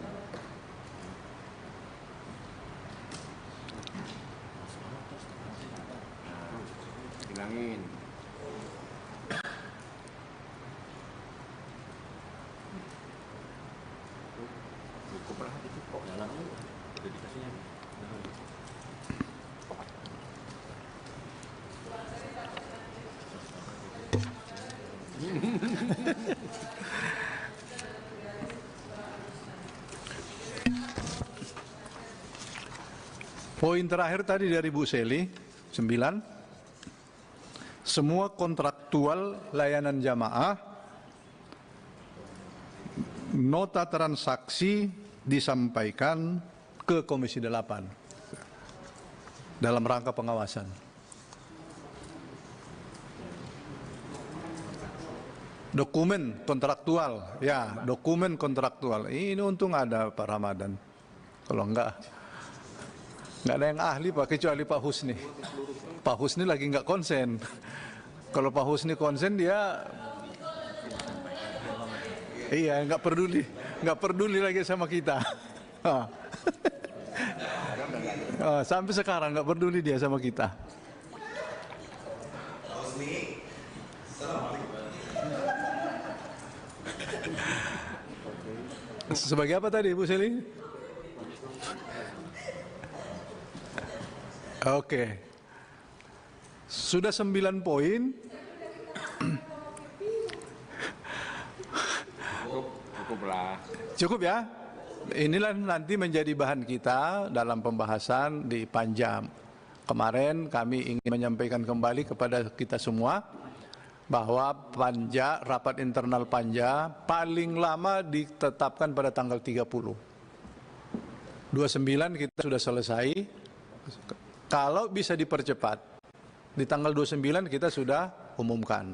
Hilangin. Cukup lah itu kok dalam udah dikasihnya. Poin terakhir tadi dari Bu Seli, 9. Semua kontraktual layanan jamaah, nota transaksi disampaikan ke Komisi 8 dalam rangka pengawasan. Dokumen kontraktual, ya dokumen kontraktual. Ini untung ada Pak Ramadan. Kalau enggak ada yang ahli Pak, kecuali Pak Husni. Pak Husni lagi enggak konsen. Kalau Pak Husni konsen dia, iya enggak peduli lagi sama kita. Sampai sekarang enggak peduli dia sama kita. Sebagai apa tadi Bu Seli? Oke. Sudah 9 poin. Cukuplah. Cukup ya? Inilah nanti menjadi bahan kita dalam pembahasan di Panja. Kemarin kami ingin menyampaikan kembali kepada kita semua bahwa Panja, rapat internal Panja paling lama ditetapkan pada tanggal 30. 29 kita sudah selesai. Kalau bisa dipercepat, di tanggal 29 kita sudah umumkan.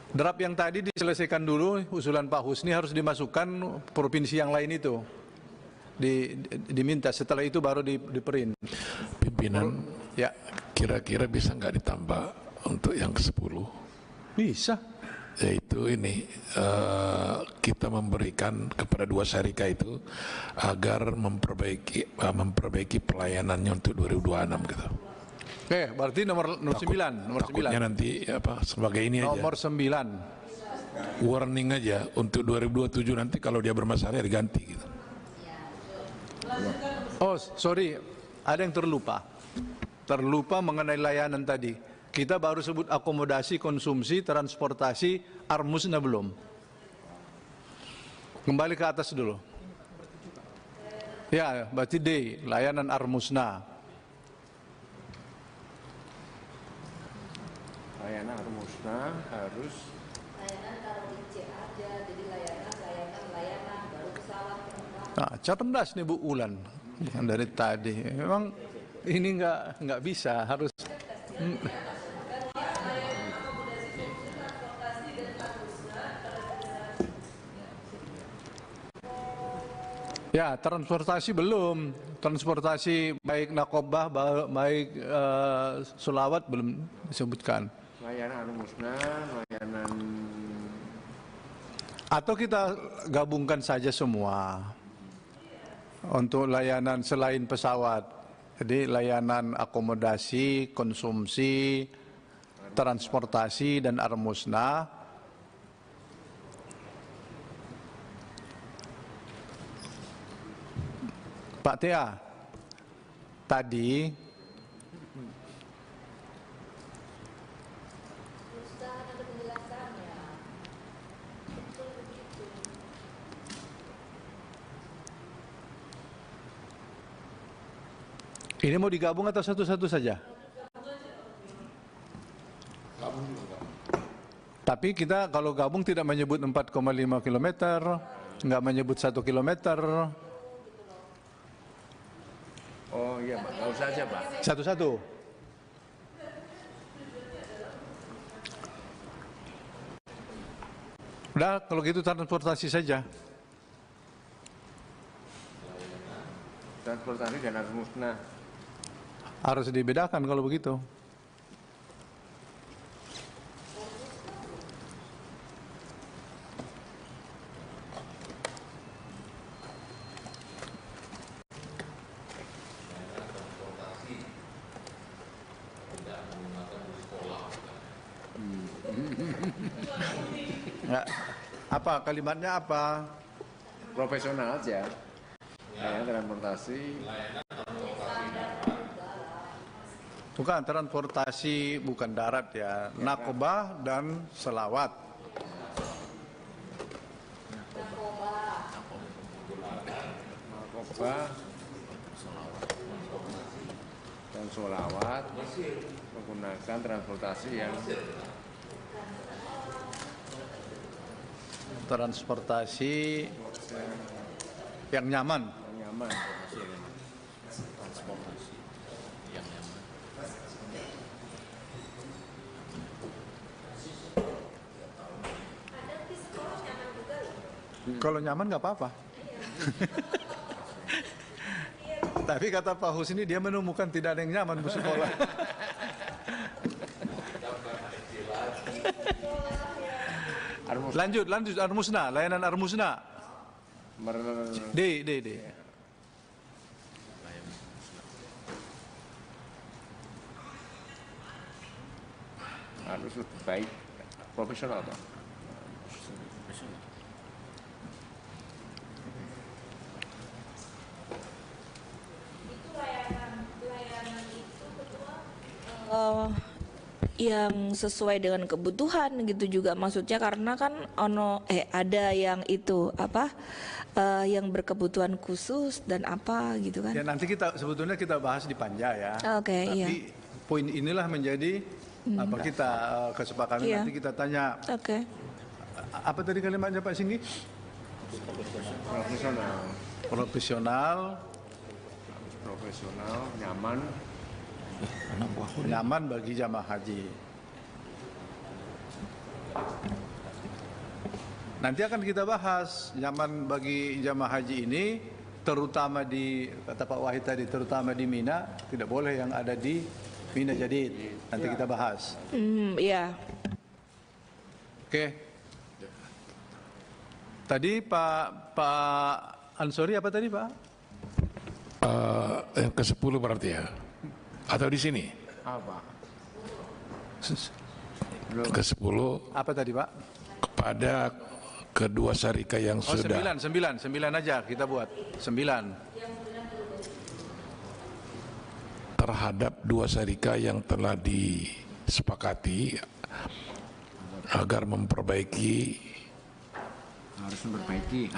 Draft yang tadi diselesaikan dulu, usulan Pak Husni harus dimasukkan provinsi yang lain itu. Diminta, setelah itu baru diprint. Pimpinan, ya, kira-kira bisa nggak ditambah untuk yang ke-10? Bisa. Yaitu ini, kita memberikan kepada 2 syarika itu agar memperbaiki pelayanannya untuk 2026 gitu. Oke, berarti nomor 9. Takutnya nanti apa sebagai ini aja. Nomor 9. Warning aja untuk 2027 nanti kalau dia bermasalah diganti gitu. Oh, sorry, ada yang terlupa. Terlupa mengenai layanan tadi. Kita baru sebut akomodasi, konsumsi, transportasi, armusna belum. Kembali ke atas dulu. Ya, berarti D, layanan armusna. Layanan armusna harus. Layanan taruh di C aja, jadi layanan, baru pesawat terbang. Nah, cerdas nih Bu Ulan. Yang dari tadi. Memang ini nggak bisa, harus. Ya, transportasi belum. Transportasi baik nakobah, baik sulawat belum disebutkan. Layanan armusna, layanan. Atau kita gabungkan saja semua. Untuk layanan selain pesawat, jadi layanan akomodasi, konsumsi, transportasi, dan armusna. Pak Tia, tadi ini mau digabung atau satu-satu saja? Tapi kita kalau gabung tidak menyebut 4,5 km, nggak menyebut 1 km. Oh iya Pak, nggak usah aja Pak. Satu-satu. Udah, kalau gitu transportasi saja. Transportasi dan armusna. Harus dibedakan kalau begitu. Ya, apa kalimatnya apa? Profesional aja. Transportasi. Bukan transportasi, bukan darat ya. Nakobah dan selawat. Nakobah dan sholawat menggunakan transportasi yang nyaman. Kalau nyaman nggak apa-apa. Tapi kata Pak Husni dia menemukan tidak ada yang nyaman di sekolah. Lanjut armusna, layanan armusna. D. Harus lebih baik, profesional Pak. Yang sesuai dengan kebutuhan gitu juga maksudnya, karena kan ada yang itu yang berkebutuhan khusus dan apa gitu kan. Ya nanti sebetulnya kita bahas di panja ya. Oke, tapi iya. Poin inilah menjadi apa kita kesepakatan Iya. nanti kita tanya. Oke. Apa tadi kalimatnya Pak Singgi? Profesional, nyaman bagi jamaah haji. Nanti akan kita bahas nyaman bagi jamaah haji ini, terutama di kata Pak Wahid tadi, terutama di Mina, tidak boleh yang ada di Mina Jadid. Nanti kita bahas. Iya. Oke. Tadi Pak Ansori apa tadi Pak? Yang ke-10 berarti ya? Atau di sini? Apa? Ke-10 Apa tadi Pak? kepada kedua syarikat yang sudah 9 aja kita buat 9. terhadap dua syarikat yang telah disepakati agar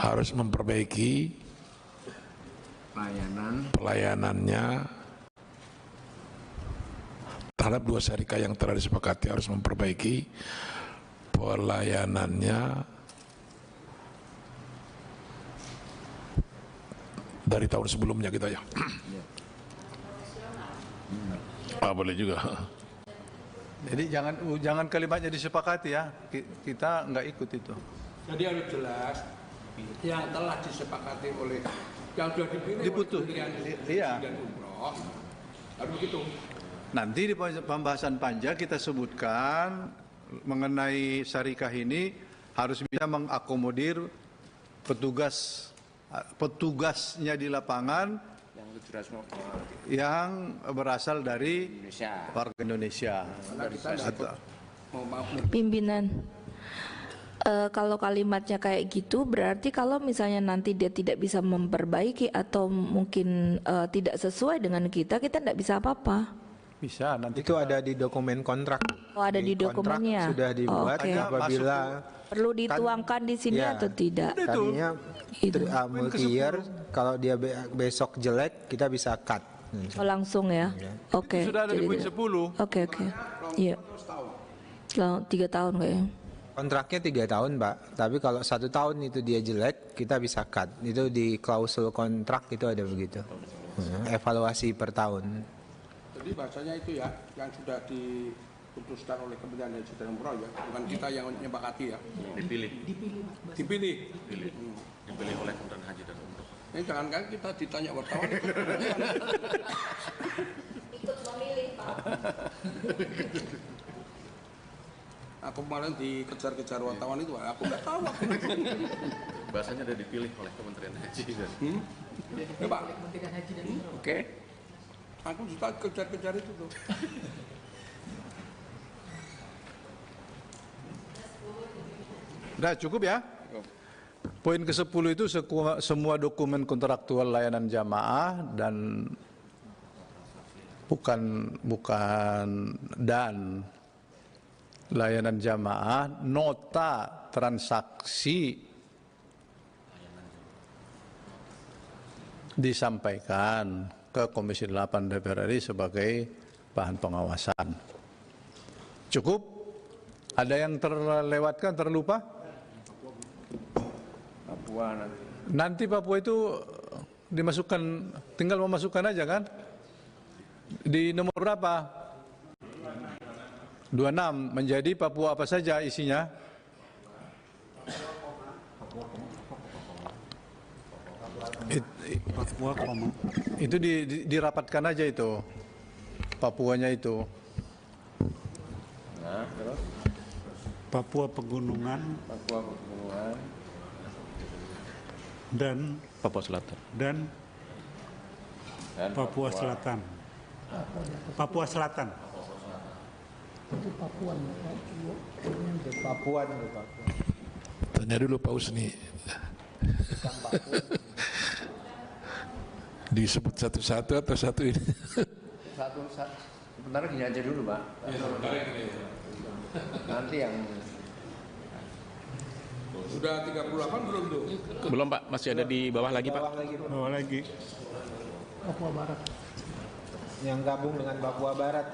harus memperbaiki pelayanannya terhadap dua syarikat yang telah disepakati harus memperbaiki pelayanannya dari tahun sebelumnya gitu ya. Boleh juga. Jadi jangan kalimatnya disepakati ya. Kita nggak ikut itu. Jadi harus jelas yang telah disepakati oleh yang sudah dipilih Diputus. Iya. dan umroh harus begitu. Nanti di pembahasan panja kita sebutkan mengenai syarikah ini harus bisa mengakomodir petugas petugasnya di lapangan yang berasal dari warga Indonesia. Pimpinan, kalau kalimatnya kayak gitu berarti kalau misalnya nanti dia tidak bisa memperbaiki atau mungkin tidak sesuai dengan kita tidak bisa apa-apa. Bisa, nanti itu ada di dokumen kontrak. Oh, ada di dokumennya. Sudah dibuat apabila perlu dituangkan di sini atau tidak. Tadinya multi year, kalau dia besok jelek kita bisa cut. Oh, langsung ya. Oke. Sudah ada di poin 10. Oke. Iya. 3 tahun kayaknya. Kontraknya 3 tahun, Pak. Tapi kalau 1 tahun itu dia jelek, kita bisa cut. Itu di klausul kontrak itu ada begitu. Evaluasi per tahun. Jadi bahasanya itu ya, yang sudah diputuskan oleh Kementerian Haji dan Umroh ya, bukan kita yang menyepakati ya. Dipilih oleh Kementerian Haji dan Umroh. Ini jangankan kita ditanya wartawan. Ikut memilih, Pak. Aku kemarin dikejar-kejar wartawan itu, aku nggak tahu. Bahasanya ada dipilih oleh Kementerian Haji dan Ya Pak. Oke. Aku suka kejar-kejar itu tuh. Udah cukup ya? Poin ke-10 itu semua dokumen kontraktual layanan jamaah dan bukan dan layanan jamaah, nota transaksi disampaikan ke Komisi 8 DPR RI sebagai bahan pengawasan. Cukup? Ada yang terlewatkan, terlupa? Papua Nanti Papua itu dimasukkan, tinggal memasukkan aja kan? Di nomor berapa? 26 menjadi Papua apa saja isinya? Itu dirapatkan aja itu Papuanya itu. Nah, terus Papua Pegunungan dan Papua Selatan dan Papua Selatan. Papua Selatan. Itu Papua. Papua. Tanya dulu Pak Usni. Disebut satu-satu atau satu ini? satu. Sebentar gini aja dulu, Pak. Nanti yang Sudah 38 belum tuh? Belum Pak, masih ada di bawah lagi Pak. Bawah lagi. Papua Barat. Yang gabung dengan Papua Barat.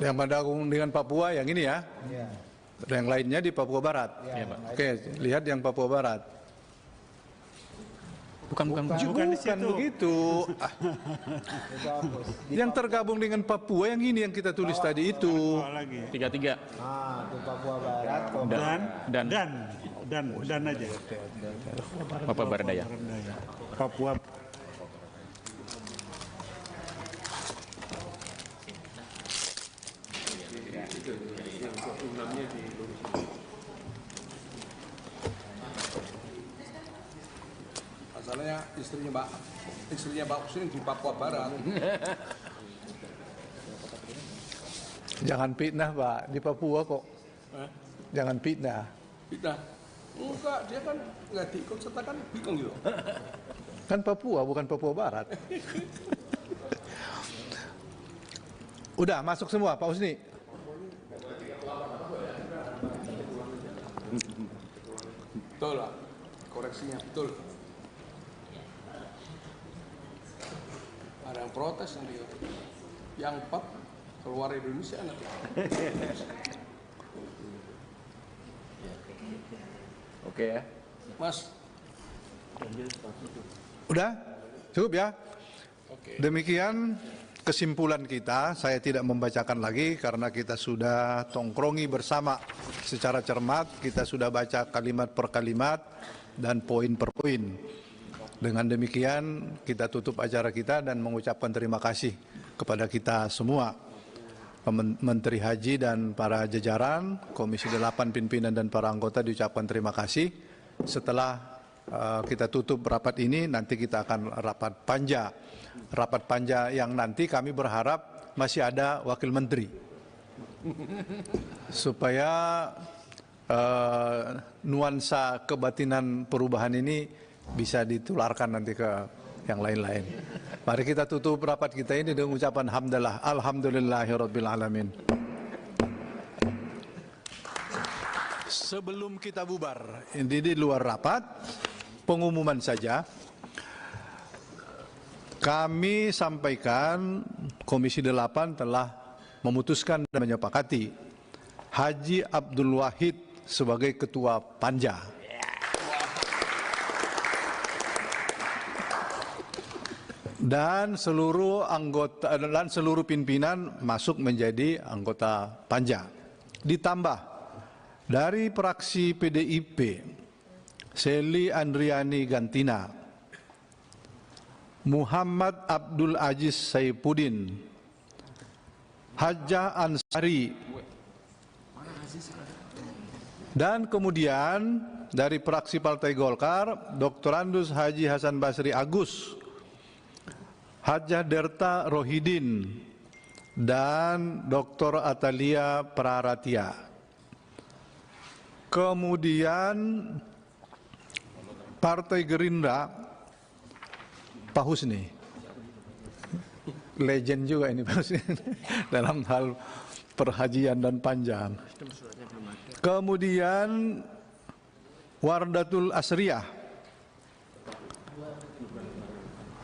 Yang gabung dengan Papua yang ini ya? Iya. Yang lainnya di Papua Barat. Ya, Pak. Oke, lihat yang Papua Barat. Bukan di situ. Begitu. Yang tergabung dengan Papua yang ini yang kita tulis tadi itu. 33. Ah, itu Papua Barat. Dan aja. Papua Barat Daya. Papua. Masalahnya istrinya Pak Hussein di Papua Barat. Jangan fitnah Pak, di Papua kok. Jangan fitnah. Fitnah? Enggak, dia kan nggak diikut serta kan bingung gitu. Kan Papua, bukan Papua Barat. Udah masuk semua Pak Husni. Betul lah, koreksinya betul. Ada yang protes nanti, yang 4 keluar Indonesia nanti. Oke ya. Mas. Udah? Cukup ya? Demikian kesimpulan kita. Saya tidak membacakan lagi karena kita sudah tongkrongi bersama secara cermat. Kita sudah baca kalimat per kalimat dan poin per poin. Dengan demikian kita tutup acara kita dan mengucapkan terima kasih kepada kita semua, Menteri Haji dan para jajaran, Komisi 8 pimpinan dan para anggota diucapkan terima kasih. Setelah kita tutup rapat ini, nanti kita akan rapat panja. Rapat panja yang nanti kami berharap masih ada wakil menteri. Supaya nuansa kebatinan perubahan ini bisa ditularkan nanti ke yang lain-lain. Mari kita tutup rapat kita ini dengan ucapan hamdalah, alhamdulillahirabbil alamin. Sebelum kita bubar, ini di luar rapat, pengumuman saja. Kami sampaikan Komisi 8 telah memutuskan dan menyepakati Haji Abdul Wahid sebagai Ketua Panja. Dan seluruh anggota dan seluruh pimpinan masuk menjadi anggota Panja. Ditambah dari fraksi PDIP, Seli Andriani Gantina, Muhammad Abdul Aziz Saifuddin, Hajjah Ansari, dan kemudian dari fraksi Partai Golkar, Dr. Andus Haji Hasan Basri Agus, Hajjah Derta Rohidin, dan Dr. Atalia Praratia. Kemudian Partai Gerindra, Pak Husni, legend juga ini Pak Husni dalam hal perhajian dan panja. Kemudian Wardatul Asriyah,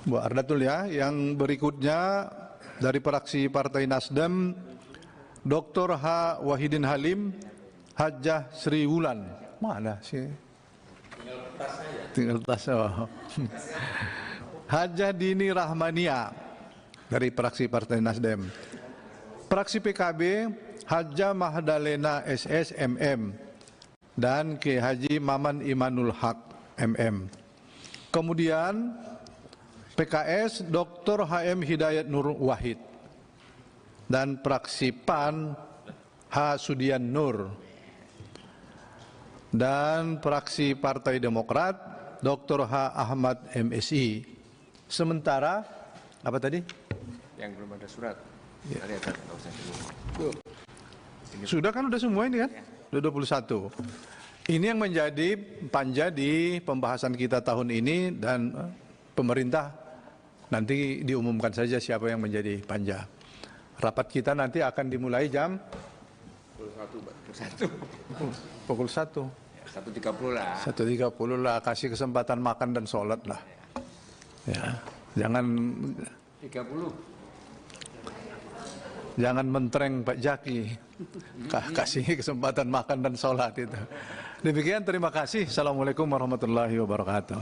Bu Ardatul ya. Yang berikutnya dari fraksi Partai Nasdem, Dr. H. Wahidin Halim, Hajjah Sri Wulan. Mana sih? Tinggal tas. Oh. Hajjah Dini Rahmania dari fraksi Partai Nasdem. Fraksi PKB, Hajjah Mahdalena SS MM dan Ki Haji Maman Imanul Haq MM. Kemudian PKS, Dr. HM Hidayat Nur Wahid, dan fraksi PAN, H. Sudian Nur, dan fraksi Partai Demokrat, Dr. H. Ahmad MSI. Sementara, apa tadi? Yang belum ada surat. Ya. Dari atas, nggak usah dulu. Sudah kan, udah semua ini kan? Udah 21. Ini yang menjadi panja di pembahasan kita tahun ini, dan pemerintah nanti diumumkan saja siapa yang menjadi panja. Rapat kita nanti akan dimulai jam pukul 1. 1.30 lah. 1.30 lah, kasih kesempatan makan dan sholat lah. Ya, jangan 30. Jangan mentereng Pak Jaki. Kasih kesempatan makan dan sholat itu. Demikian, terima kasih. Assalamualaikum warahmatullahi wabarakatuh.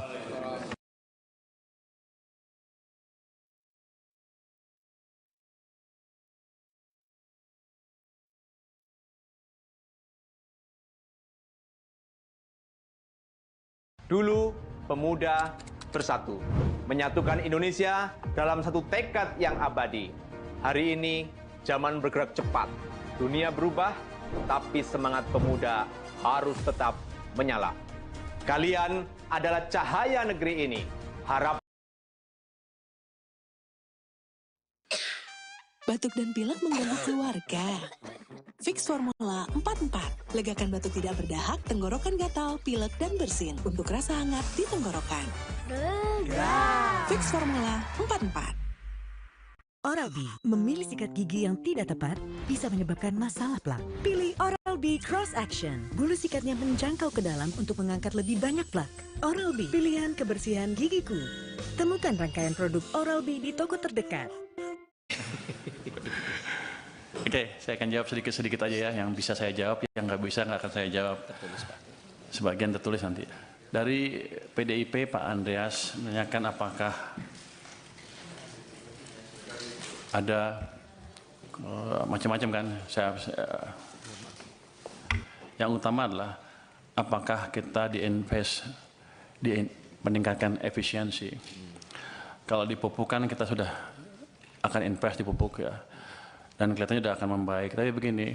Dulu pemuda bersatu, menyatukan Indonesia dalam satu tekad yang abadi. Hari ini zaman bergerak cepat, dunia berubah, tapi semangat pemuda harus tetap menyala. Kalian adalah cahaya negeri ini. Harap batuk dan pilek mengganggu keluarga. Fix Formula 44. Legakan batuk tidak berdahak, tenggorokan gatal, pilek, dan bersin. Untuk rasa hangat di tenggorokan. Fix Formula 44. Oral-B, memilih sikat gigi yang tidak tepat bisa menyebabkan masalah plak. Pilih Oral-B Cross Action. Bulu sikatnya menjangkau ke dalam untuk mengangkat lebih banyak plak. Oral-B, pilihan kebersihan gigiku. Temukan rangkaian produk Oral-B di toko terdekat. Oke, saya akan jawab sedikit-sedikit aja ya. Yang bisa saya jawab, yang nggak bisa nggak akan saya jawab. Sebagian tertulis nanti. Dari PDIP, Pak Andreas menanyakan apakah ada macam-macam kan. Yang utama adalah apakah kita di-invest di meningkatkan efisiensi. Kalau di pupuk kan kita sudah akan invest di pupuk ya. Dan kelihatannya sudah akan membaik. Tapi begini,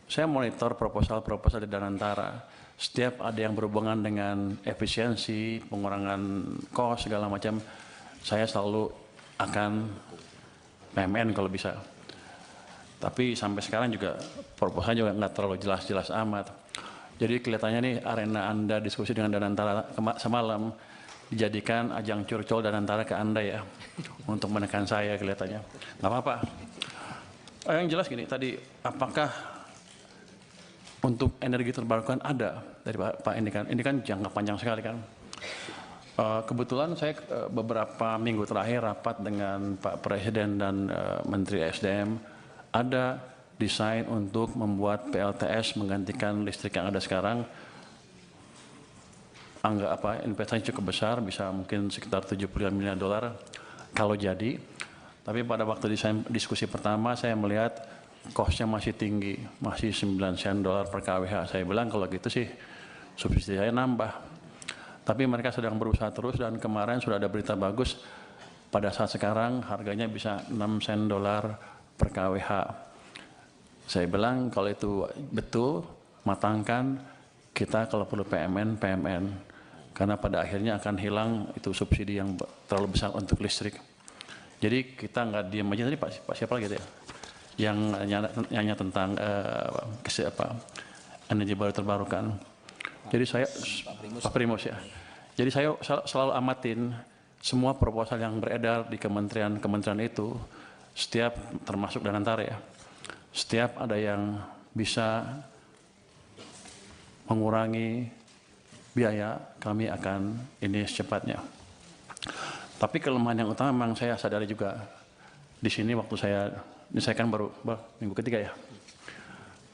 saya monitor proposal-proposal di Danantara. setiap ada yang berhubungan dengan efisiensi, pengurangan kos segala macam, saya selalu akan PMN kalau bisa. Tapi sampai sekarang juga proposalnya juga nggak terlalu jelas-jelas amat. Jadi kelihatannya nih arena Anda diskusi dengan Danantara semalam dijadikan ajang curcol Danantara ke Anda ya, untuk menekan saya kelihatannya. Nggak apa-apa. Yang jelas gini tadi, apakah untuk energi terbarukan ada dari Pak ini kan jangka panjang sekali kan. Kebetulan saya beberapa minggu terakhir rapat dengan Pak Presiden dan Menteri SDM, ada desain untuk membuat PLTS menggantikan listrik yang ada sekarang. Investasi cukup besar, bisa mungkin sekitar 75 miliar dolar kalau jadi. Tapi pada waktu diskusi pertama saya melihat cost-nya masih tinggi, masih 9 sen dolar per kWh. Saya bilang kalau gitu sih subsidi saya nambah. Tapi mereka sedang berusaha terus dan kemarin sudah ada berita bagus, pada saat sekarang harganya bisa 6 sen dolar per kWh. Saya bilang kalau itu betul, matangkan, kita kalau perlu PMN. Karena pada akhirnya akan hilang itu subsidi yang terlalu besar untuk listrik. Jadi kita nggak diam aja. Tadi Pak siapa lagi ya? Yang nanya tentang energi baru terbarukan. Jadi saya, Pak Primus ya. Jadi saya selalu amatin semua proposal yang beredar di kementerian itu, setiap termasuk Danantara ya, setiap ada yang bisa mengurangi biaya, kami akan ini secepatnya. Tapi kelemahan yang utama memang saya sadari juga di sini waktu ini saya kan baru minggu ketiga ya,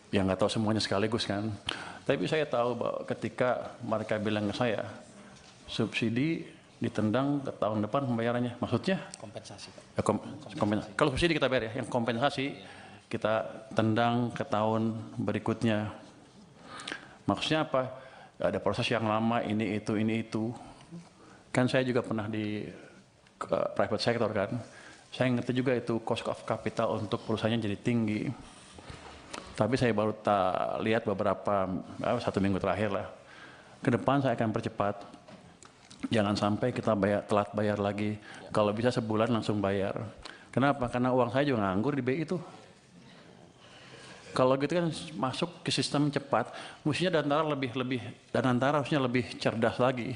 yang nggak tahu semuanya sekaligus kan. Tapi saya tahu bahwa ketika mereka bilang ke saya, subsidi ditendang ke tahun depan pembayarannya, maksudnya? Kompensasi. Ya, kompensasi. Kalau subsidi kita bayar ya, yang kompensasi kita tendang ke tahun berikutnya. Maksudnya apa? Ada proses yang lama, ini itu. Kan saya juga pernah di private sector kan. Saya ngerti juga itu cost of capital untuk perusahaannya jadi tinggi. Tapi saya baru lihat beberapa, 1 minggu terakhir lah. Ke depan saya akan percepat. Jangan sampai kita telat bayar lagi. Kalau bisa sebulan langsung bayar. Kenapa? Karena uang saya juga nganggur di BI itu. Kalau gitu kan masuk ke sistem cepat, mestinya Danantara harusnya lebih cerdas lagi.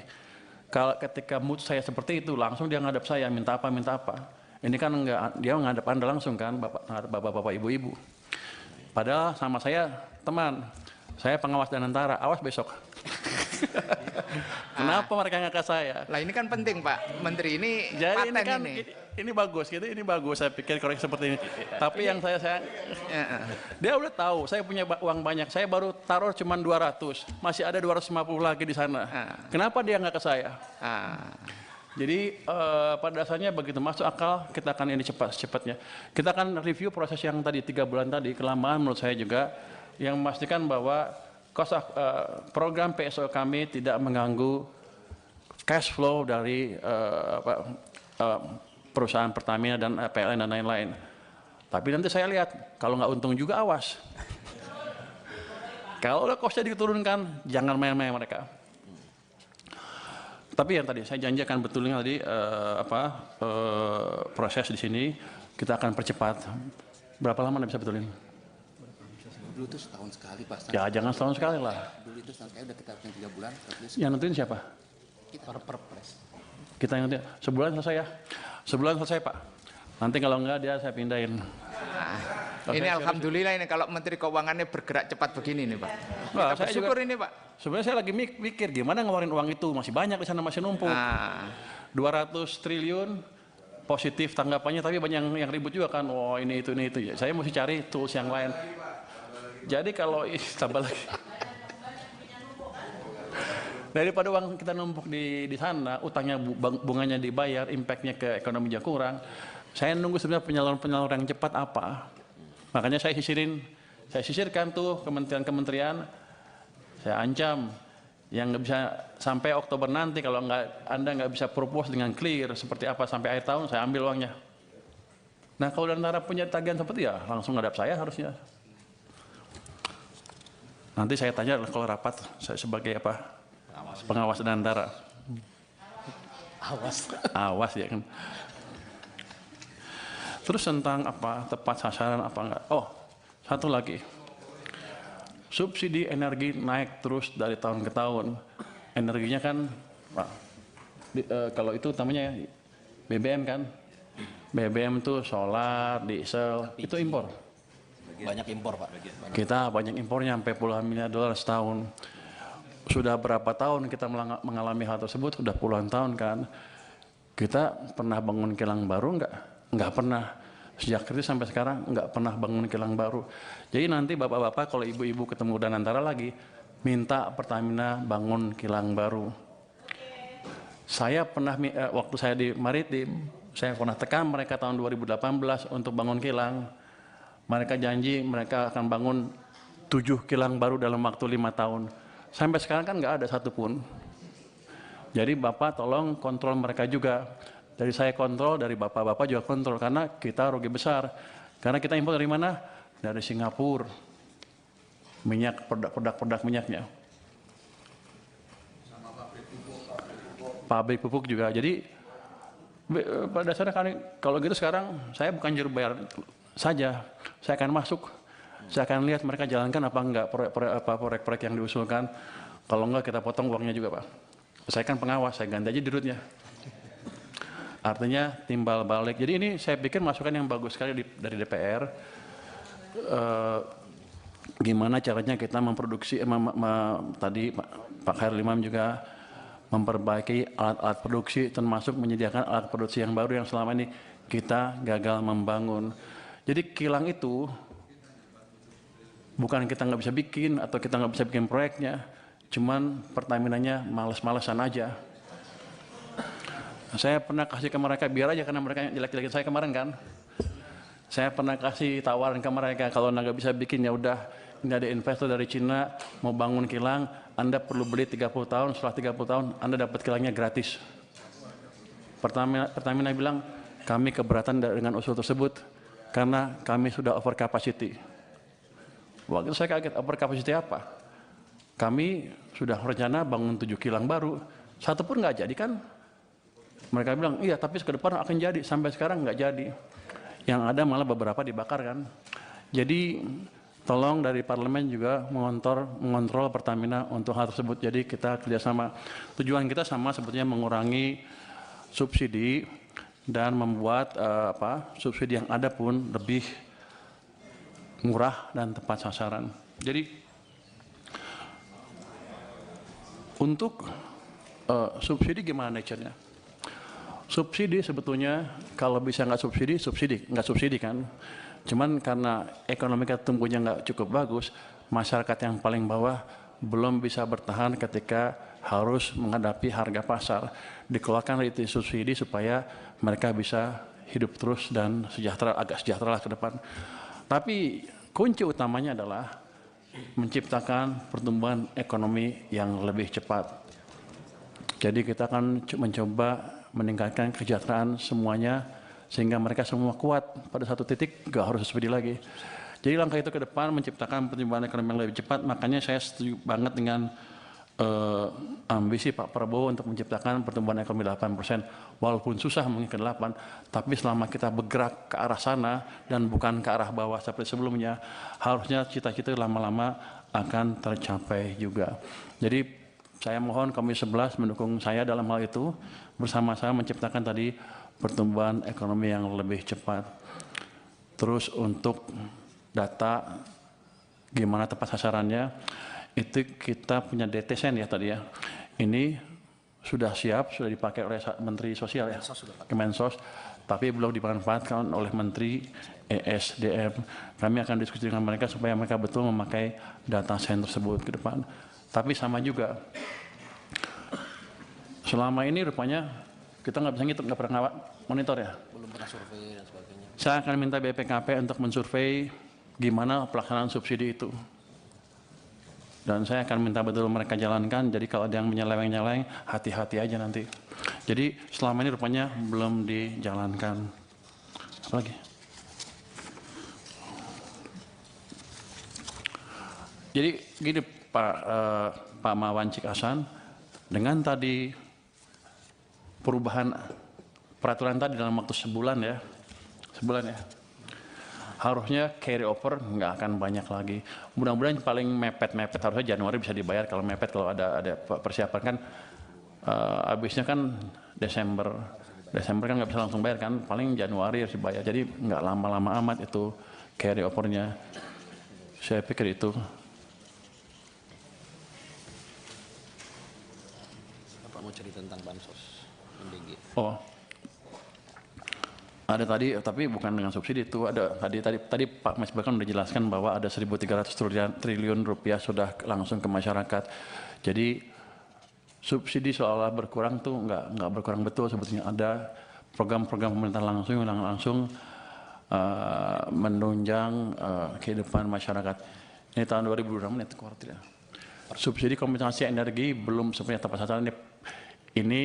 Kalau ketika mood saya seperti itu, langsung dia ngadap saya, minta apa. Ini kan enggak, dia ngadap Anda langsung kan, bapak-bapak, ibu-ibu. Padahal sama saya, teman, saya pengawas Danantara, awas besok. Kenapa mereka nggak ke saya? Lah ini kan penting Pak Menteri, ini jadi paten ini bagus gitu, ini bagus saya pikir korek seperti ini. Tapi yang saya dia udah tahu saya punya uang banyak, saya baru taruh cuma 200, masih ada 250 lagi di sana. Kenapa dia nggak ke saya? Jadi pada dasarnya begitu masuk akal, kita akan ini secepatnya. Kita akan review proses yang tadi 3 bulan tadi, kelamaan menurut saya juga, yang memastikan bahwa program PSO kami tidak mengganggu cash flow dari perusahaan Pertamina dan PLN dan lain-lain. Tapi nanti saya lihat, kalau nggak untung juga awas. Kalau udah costnya diturunkan, jangan main-main mereka. Tapi yang tadi saya janji akan betulnya tadi proses di sini kita akan percepat. Berapa lama Anda bisa betulin? Dulu itu setahun sekali Pak. Ya jangan setahun sekali lah. Dulu itu setahun sekali udah kita 3 bulan. Yang nentuin siapa? Kita perpres. Kita yang nentuin. Sebulan selesai ya? Sebulan selesai Pak. Nanti kalau enggak dia saya pindahin. Ini alhamdulillah ini kalau Menteri Keuangannya bergerak cepat begini nih Pak. Nah, Kita bersyukur ini Pak. Sebenarnya saya lagi mikir gimana ngeluarin uang itu, masih banyak di sana, masih numpuk. 200 triliun positif tanggapannya, tapi banyak yang ribut juga kan. Oh ini itu ya. Saya mesti cari tools yang lain. Jadi kalau tambah lagi daripada uang kita numpuk di sana, utangnya bunganya dibayar, impactnya ke ekonominya kurang. Saya nunggu sebenarnya penyaluran yang cepat apa. Makanya saya sisirkan tuh kementerian-kementerian. Saya ancam yang nggak bisa sampai Oktober nanti kalau Anda nggak bisa propose dengan clear seperti apa sampai akhir tahun, saya ambil uangnya. Nah kalau Danantara punya tagihan seperti ya langsung ngadap saya harusnya. Nanti saya tanya kalau rapat, saya sebagai apa? Pengawas dan antara. Awas ya kan. Terus tentang apa tepat sasaran apa enggak? Oh, satu lagi. Subsidi energi naik terus dari tahun ke tahun. Energinya kan, Pak, kalau itu utamanya BBM kan. BBM itu solar, diesel, itu impor. Banyak impor, Pak. Kita banyak impornya sampai puluhan miliar dolar setahun. Sudah berapa tahun kita mengalami hal tersebut? Sudah puluhan tahun kan. Kita pernah bangun kilang baru enggak? Enggak pernah. Sejak kritis sampai sekarang enggak pernah bangun kilang baru. Jadi nanti bapak-bapak kalau ibu-ibu ketemu dan antara lagi, minta Pertamina bangun kilang baru. Saya pernah, waktu saya di Maritim, saya pernah tekan mereka tahun 2018 untuk bangun kilang. Mereka janji mereka akan bangun 7 kilang baru dalam waktu 5 tahun. Sampai sekarang kan nggak ada satupun. Jadi Bapak tolong kontrol mereka juga. Dari saya kontrol, dari Bapak-Bapak juga kontrol. Karena kita rugi besar. Karena kita impor dari mana? Dari Singapura. Minyak, produk minyaknya. Pabrik pupuk juga. Jadi pada dasarnya kalau gitu sekarang saya bukan juru bayar saja. Saya akan masuk. Saya akan lihat mereka jalankan apa enggak proyek-proyek yang diusulkan. Kalau enggak kita potong uangnya juga, Pak. Saya kan pengawas, saya ganti aja dirutnya. Artinya timbal balik. Jadi ini saya pikir masukan yang bagus sekali dari DPR. Gimana caranya kita memproduksi, tadi Pak Khairul Imam juga memperbaiki alat-alat produksi, termasuk menyediakan alat produksi yang baru yang selama ini kita gagal membangun. Jadi kilang itu bukan kita nggak bisa bikin atau kita nggak bisa bikin proyeknya, cuman Pertaminanya males-malesan aja. Saya pernah kasih ke mereka biar aja karena mereka jelek-jelekin saya kemarin kan. Saya pernah kasih tawaran ke mereka kalau nggak bisa bikin ya udah, ini ada investor dari Cina mau bangun kilang, Anda perlu beli 30 tahun, setelah 30 tahun Anda dapat kilangnya gratis. Pertamina bilang kami keberatan dengan usul tersebut karena kami sudah over capacity. Waktu itu saya kaget, over capacity apa? Kami sudah rencana bangun 7 kilang baru, satu pun nggak jadi kan? Mereka bilang, iya tapi ke depan akan jadi, sampai sekarang nggak jadi. Yang ada malah beberapa dibakar kan. Jadi tolong dari parlemen juga mengontrol Pertamina untuk hal tersebut. Jadi kita kerjasama. Tujuan kita sama sebetulnya mengurangi subsidi dan membuat subsidi yang ada pun lebih murah dan tepat sasaran. Jadi untuk subsidi gimana nature-nya? Subsidi sebetulnya kalau bisa nggak subsidi kan. Cuman karena ekonomi kita tumbuhnya nggak cukup bagus, masyarakat yang paling bawah belum bisa bertahan ketika harus menghadapi harga pasar. Dikeluarkan itu subsidi supaya mereka bisa hidup terus dan agak sejahtera lah ke depan. Tapi kunci utamanya adalah menciptakan pertumbuhan ekonomi yang lebih cepat. Jadi kita akan mencoba meningkatkan kesejahteraan semuanya sehingga mereka semua kuat pada satu titik, nggak harus subsidi lagi. Jadi langkah itu ke depan menciptakan pertumbuhan ekonomi yang lebih cepat. Makanya saya setuju banget dengan ambisi Pak Prabowo untuk menciptakan pertumbuhan ekonomi 8%. Walaupun susah mungkin ke 8, tapi selama kita bergerak ke arah sana dan bukan ke arah bawah seperti sebelumnya, harusnya cita-cita lama-lama akan tercapai juga. Jadi saya mohon Komisi 11 mendukung saya dalam hal itu, bersama-sama menciptakan tadi pertumbuhan ekonomi yang lebih cepat. Terus untuk data gimana tepat sasarannya, itu kita punya DTSEN ya tadi ya. Ini sudah siap, sudah dipakai oleh Menteri Sosial ya, Kemensos, tapi belum dimanfaatkan oleh Menteri ESDM. Kami akan diskusi dengan mereka supaya mereka betul memakai data sen tersebut ke depan. Tapi sama juga, selama ini rupanya kita nggak bisa ngitung, nggak pernah monitor ya. Belum pernah survei dan sebagainya. Saya akan minta BPKP untuk mensurvei gimana pelaksanaan subsidi itu. Dan saya akan minta betul mereka jalankan, jadi kalau ada yang menyeleweng-nyeleweng, hati-hati aja nanti. Jadi selama ini rupanya belum dijalankan. Apa lagi? Jadi gini Pak Mawan Cikasan, dengan tadi perubahan peraturan tadi dalam waktu sebulan ya, harusnya carry over nggak akan banyak lagi. Mudah-mudahan paling mepet-mepet harusnya Januari bisa dibayar. Kalau mepet, kalau ada persiapan kan habisnya kan Desember kan nggak bisa langsung bayar kan, paling Januari harus dibayar. Jadi nggak lama-lama amat itu carry overnya. Saya pikir itu. Bapak mau cerita tentang bansos MBG. Oh, ada tadi, tapi bukan dengan subsidi itu. Ada tadi Pak Mas bahkan sudah jelaskan bahwa ada 1.300 triliun rupiah sudah langsung ke masyarakat. Jadi subsidi seolah berkurang tuh nggak berkurang betul sebetulnya. Ada program-program pemerintah langsung yang langsung menunjang kehidupan masyarakat. Ini tahun 2026 itu kuartal. Subsidi kompensasi energi belum sepenuhnya tepat sasaran. Ini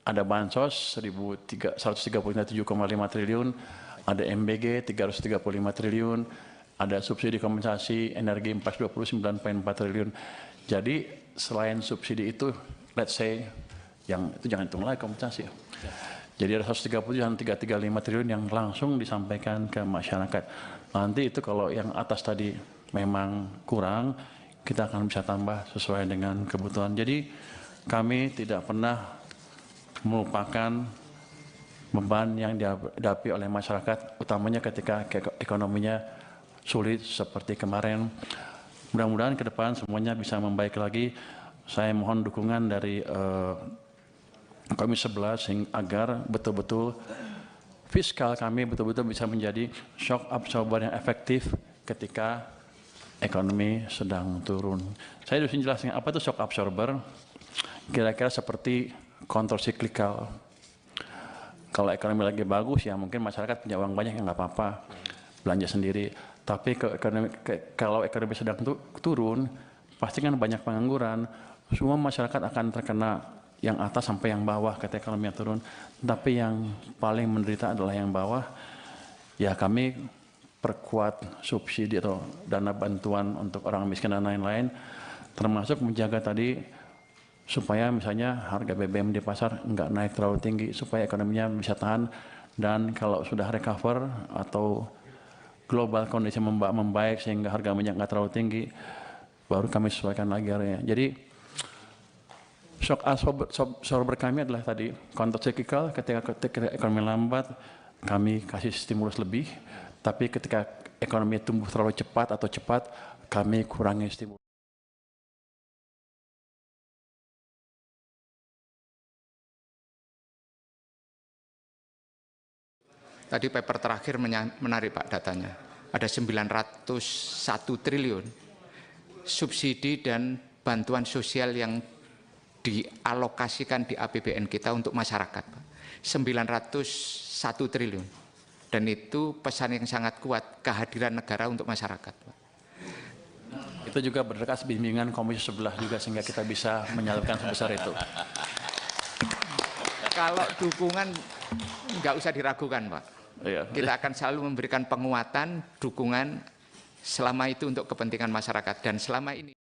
ada bansos 133,5 triliun, ada MBG 335 triliun, ada subsidi kompensasi energi 429,4 triliun. Jadi selain subsidi itu, let's say, yang itu jangan hitung lagi kompensasi. Jadi ada 130 dan 335 triliun yang langsung disampaikan ke masyarakat. Nanti itu kalau yang atas tadi memang kurang, kita akan bisa tambah sesuai dengan kebutuhan. Jadi kami tidak pernah melupakan beban yang dihadapi oleh masyarakat, utamanya ketika ekonominya sulit seperti kemarin. Mudah-mudahan ke depan semuanya bisa membaik lagi. Saya mohon dukungan dari Komisi 11 agar betul-betul fiskal kami betul-betul bisa menjadi shock absorber yang efektif ketika ekonomi sedang turun. Saya harus menjelaskan apa itu shock absorber. Kira-kira seperti kontrol siklikal. Kalau ekonomi lagi bagus ya mungkin masyarakat punya uang banyak yang nggak apa-apa, belanja sendiri. Tapi kalau ekonomi sedang turun, pasti kan banyak pengangguran. Semua masyarakat akan terkena, yang atas sampai yang bawah ketika ekonomi turun. Tapi yang paling menderita adalah yang bawah. Ya kami perkuat subsidi atau dana bantuan untuk orang miskin dan lain-lain, termasuk menjaga tadi supaya misalnya harga BBM di pasar nggak naik terlalu tinggi, supaya ekonominya bisa tahan, dan kalau sudah recover atau global kondisi membaik sehingga harga minyak nggak terlalu tinggi, baru kami sesuaikan lagi harganya. Jadi shock absorber kami adalah tadi counter cyclical, ketika ekonomi lambat kami kasih stimulus lebih, tapi ketika ekonomi tumbuh terlalu cepat atau cepat kami kurangi stimulus. Tadi paper terakhir menarik Pak datanya. Ada 901 triliun subsidi dan bantuan sosial yang dialokasikan di APBN kita untuk masyarakat. 901 triliun. Dan itu pesan yang sangat kuat, kehadiran negara untuk masyarakat. Itu juga berdasarkan bimbingan Komisi 11 juga sehingga kita bisa menyalurkan sebesar itu. Kalau dukungan nggak usah diragukan Pak. Kita akan selalu memberikan penguatan, dukungan selama itu untuk kepentingan masyarakat. Dan selama ini